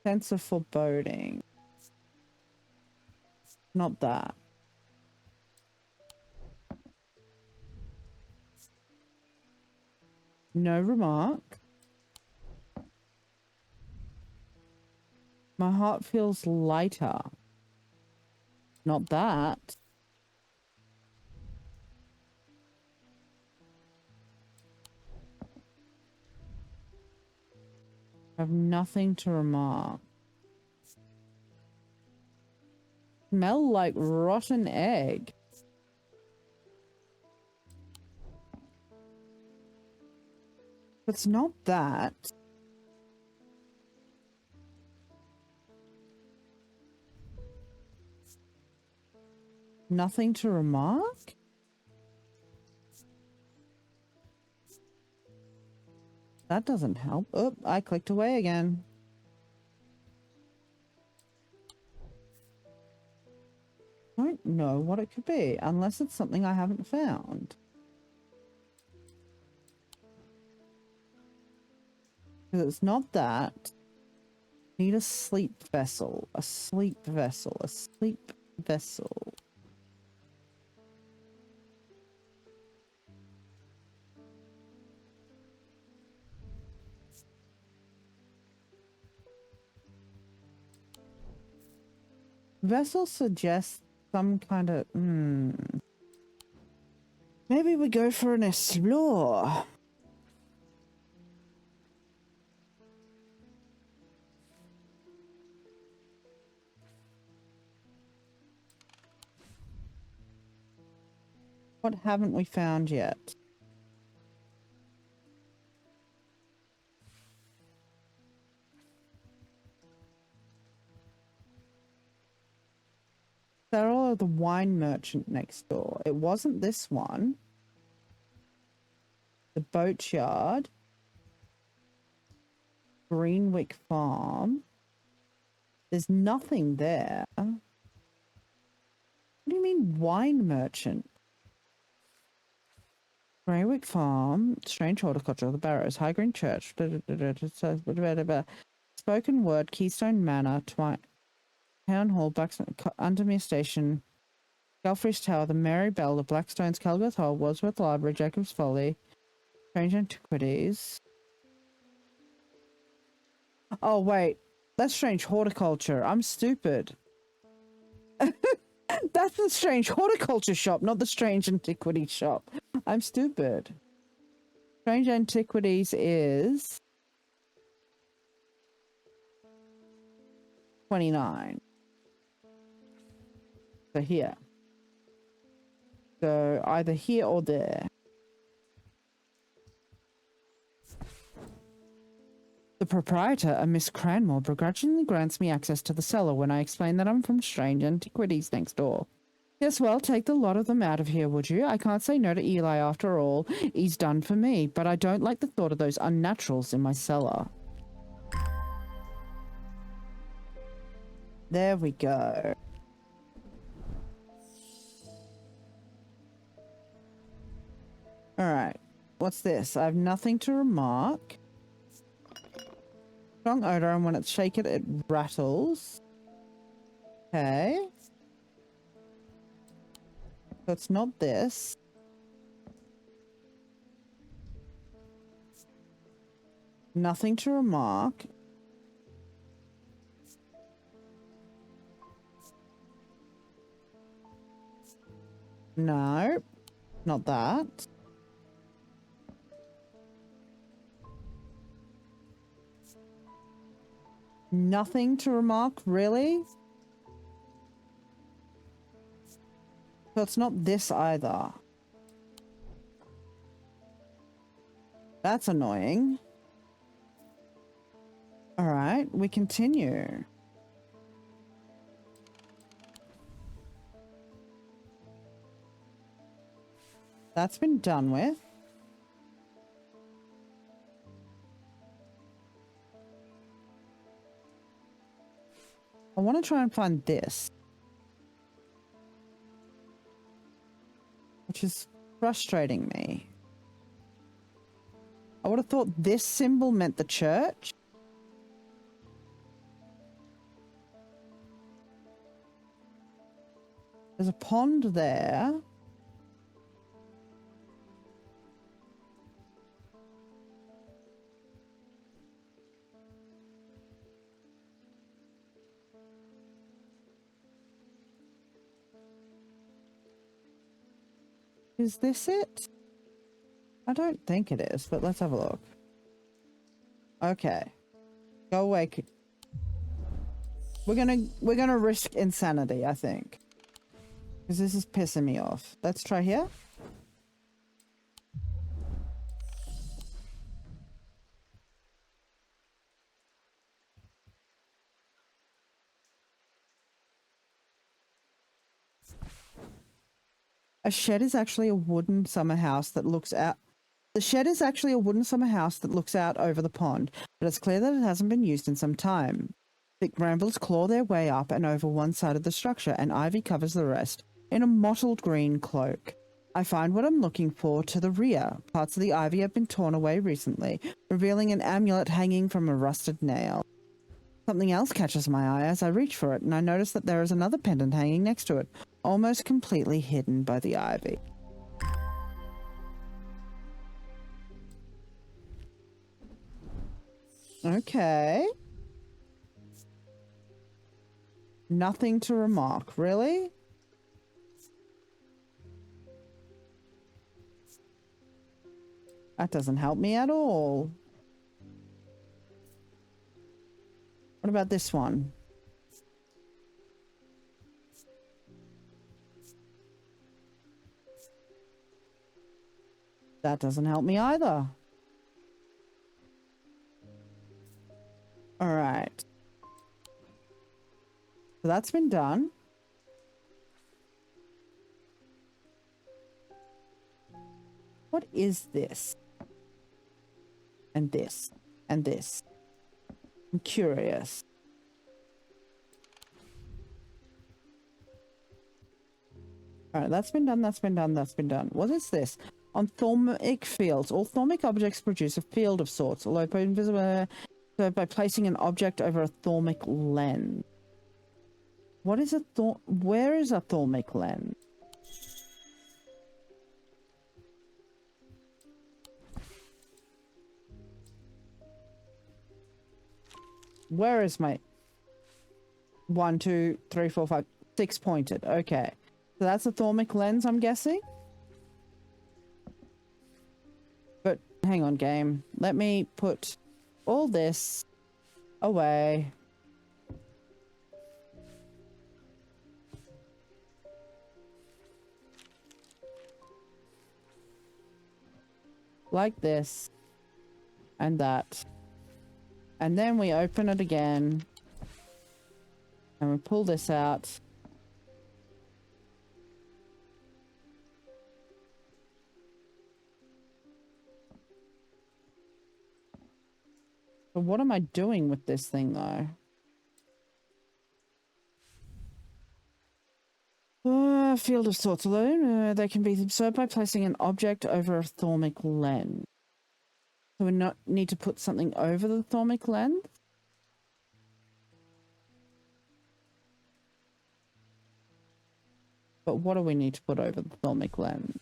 Sense of foreboding. Not that. No remark. My heart feels lighter. Not that. I have nothing to remark. Smell like rotten egg. It's not that. Nothing to remark? That doesn't help. Oh, I clicked away again. I don't know what it could be, unless it's something I haven't found. Because it's not that. Need a sleep vessel. A sleep vessel. A sleep vessel. Vessel suggests some kind of... Maybe we go for an explore. What haven't we found yet? Cyril, the wine merchant next door. It wasn't this one. The boat yard. Greenwick Farm. There's nothing there. What do you mean wine merchant? Greenwick Farm. Strange horticulture. The Barrows. High Green Church. Spoken Word. Keystone Manor. Town Hall. Blacksmith. Undermere Station. Galfreys Tower. The Mary Bell. The Blackstones. Calworth Hall. Wadsworth Library. Jacob's Folly. Strange Antiquities. Oh, wait. That's Strange Horticulture. I'm stupid. That's the Strange Horticulture shop, not the Strange Antiquities shop. I'm stupid. Strange Antiquities is 29. So here. So either here or there. The proprietor, a Miss Cranmore, begrudgingly grants me access to the cellar when I explain that I'm from Strange Antiquities next door. Yes, well, take the lot of them out of here, would you? I can't say no to Eli after all. He's done for me, but I don't like the thought of those unnaturals in my cellar. There we go. Alright. What's this? I have nothing to remark. Strong odor, and when it's shaken, it rattles. Okay. So it's not this. Nothing to remark. No, not that. Nothing to remark, really? So it's not this either. That's annoying. Alright, we continue. That's been done with. I want to try and find this. Which is frustrating me. I would have thought this symbol meant the church. There's a pond there. Is this it? I don't think it is, but let's have a look. Okay. Go away. We're gonna risk insanity, I think. Because this is pissing me off. Let's try here. A shed is actually a wooden summer house that looks out. The shed is actually a wooden summer house that looks out over the pond, but it's clear that it hasn't been used in some time. Thick brambles claw their way up and over one side of the structure, and ivy covers the rest in a mottled green cloak. I find what I'm looking for to the rear. Parts of the ivy have been torn away recently, revealing an amulet hanging from a rusted nail. Something else catches my eye as I reach for it, and I notice that there is another pendant hanging next to it, almost completely hidden by the ivy. Okay. Nothing to remark, really? That doesn't help me at all. What about this one? That doesn't help me either. All right. So that's been done. What is this? And this. And this. I'm curious. All right, that's been done, that's been done, that's been done. What is this? On thaumic fields, all thaumic objects produce a field of sorts, although invisible by placing an object over a thaumic lens. What is a where is a thaumic lens? Where is my 1, 2, 3, 4, 5, 6 pointed? Okay. So that's a thaumic lens, I'm guessing. But hang on, game. Let me put all this away. Like this. And that. And then we open it again. And we pull this out. But what am I doing with this thing, though? Field of sorts alone. They can be observed by placing an object over a thaumic lens. So we need to put something over the thaumic lens? But what do we need to put over the thaumic lens?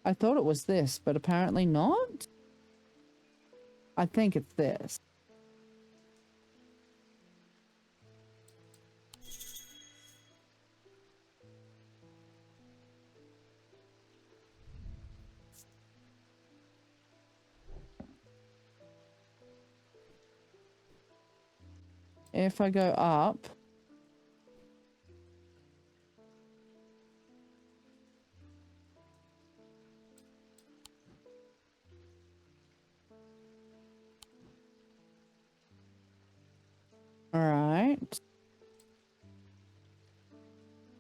I thought it was this, but apparently not. I think it's this. If I go up... Alright.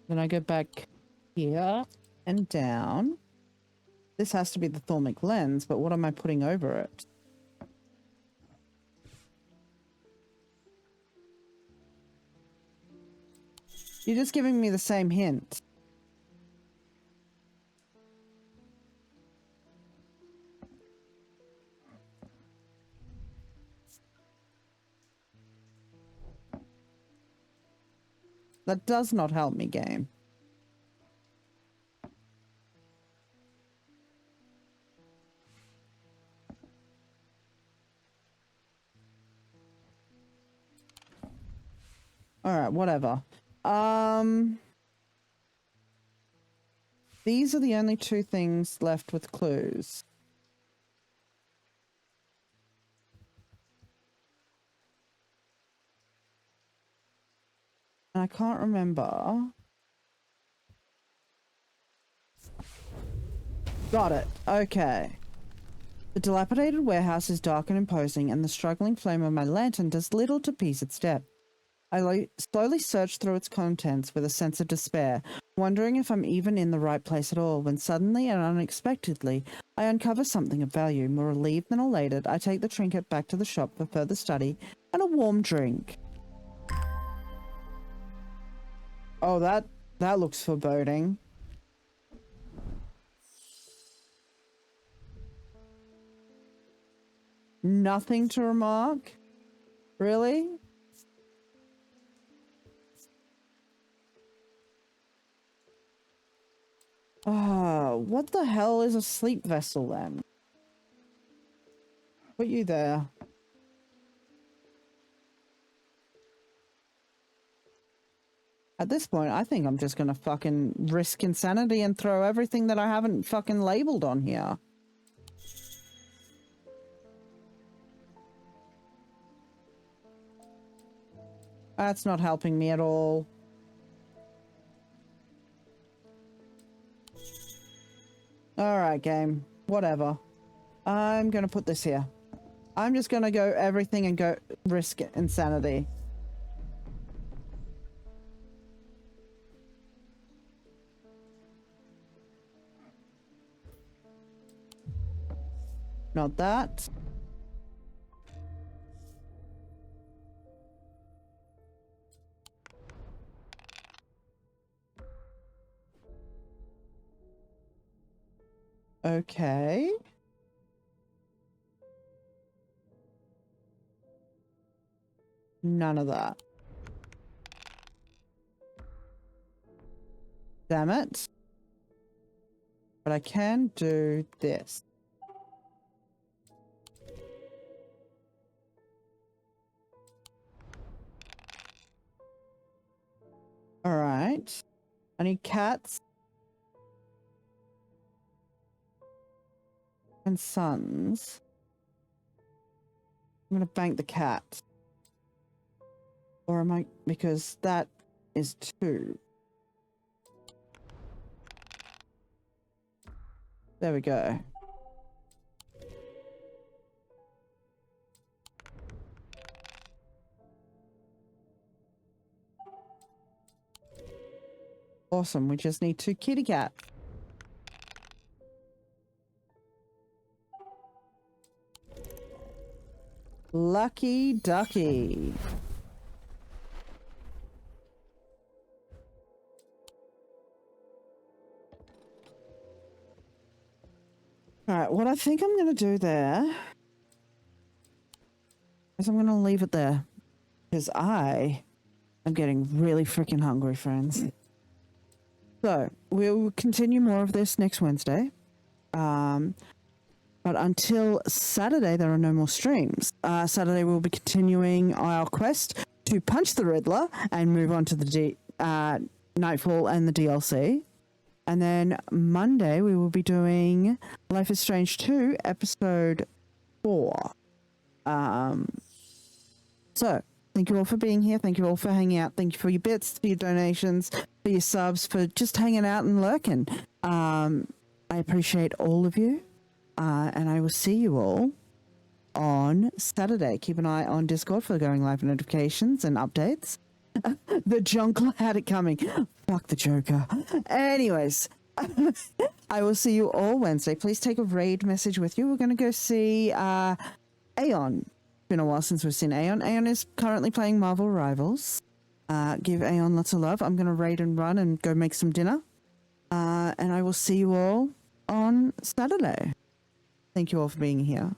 Then I go back here and down. This has to be the thaumic lens, but what am I putting over it? You're just giving me the same hint. That does not help me, game. Alright, whatever. These are the only two things left with clues. And I can't remember. Got it. Okay. The dilapidated warehouse is dark and imposing, and the struggling flame of my lantern does little to appease its depth. I slowly search through its contents with a sense of despair, wondering if I'm even in the right place at all, when suddenly and unexpectedly, I uncover something of value. More relieved than elated, I take the trinket back to the shop for further study and a warm drink. Oh, that looks foreboding. Nothing to remark? Really? Oh, what the hell is a sleep vessel then? Put you there. At this point, I think I'm just gonna fucking risk insanity and throw everything that I haven't fucking labeled on here. That's not helping me at all. Alright, game. Whatever. I'm gonna put this here. I'm just gonna go everything and go risk insanity. Not that. Okay. None of that. Damn it. But I can do this. Alright. I need cats. And sons. I'm gonna bank the cat. Or am I... because that is 2. There we go. Awesome, we just need 2 kitty cats. Lucky ducky. Alright, what I think I'm going to do there is I'm going to leave it there. Because I am getting really freaking hungry, friends. So, we'll continue more of this next Wednesday. But until Saturday, there are no more streams. Saturday, we'll be continuing our quest to punch the Riddler and move on to the Nightfall and the DLC. And then Monday, we will be doing Life is Strange 2, Episode 4. So, thank you all for being here. Thank you all for hanging out. Thank you for your bits, for your donations, for your subs, for just hanging out and lurking. I appreciate all of you. And I will see you all on Saturday. Keep an eye on Discord for going live notifications and updates. The Jungle had it coming. Fuck the Joker. Anyways, I will see you all Wednesday. Please take a raid message with you. We're going to go see Aeon. It's been a while since we've seen Aeon. Aeon is currently playing Marvel Rivals. Give Aeon lots of love. I'm going to raid and run and go make some dinner. And I will see you all on Saturday. Thank you all for being here.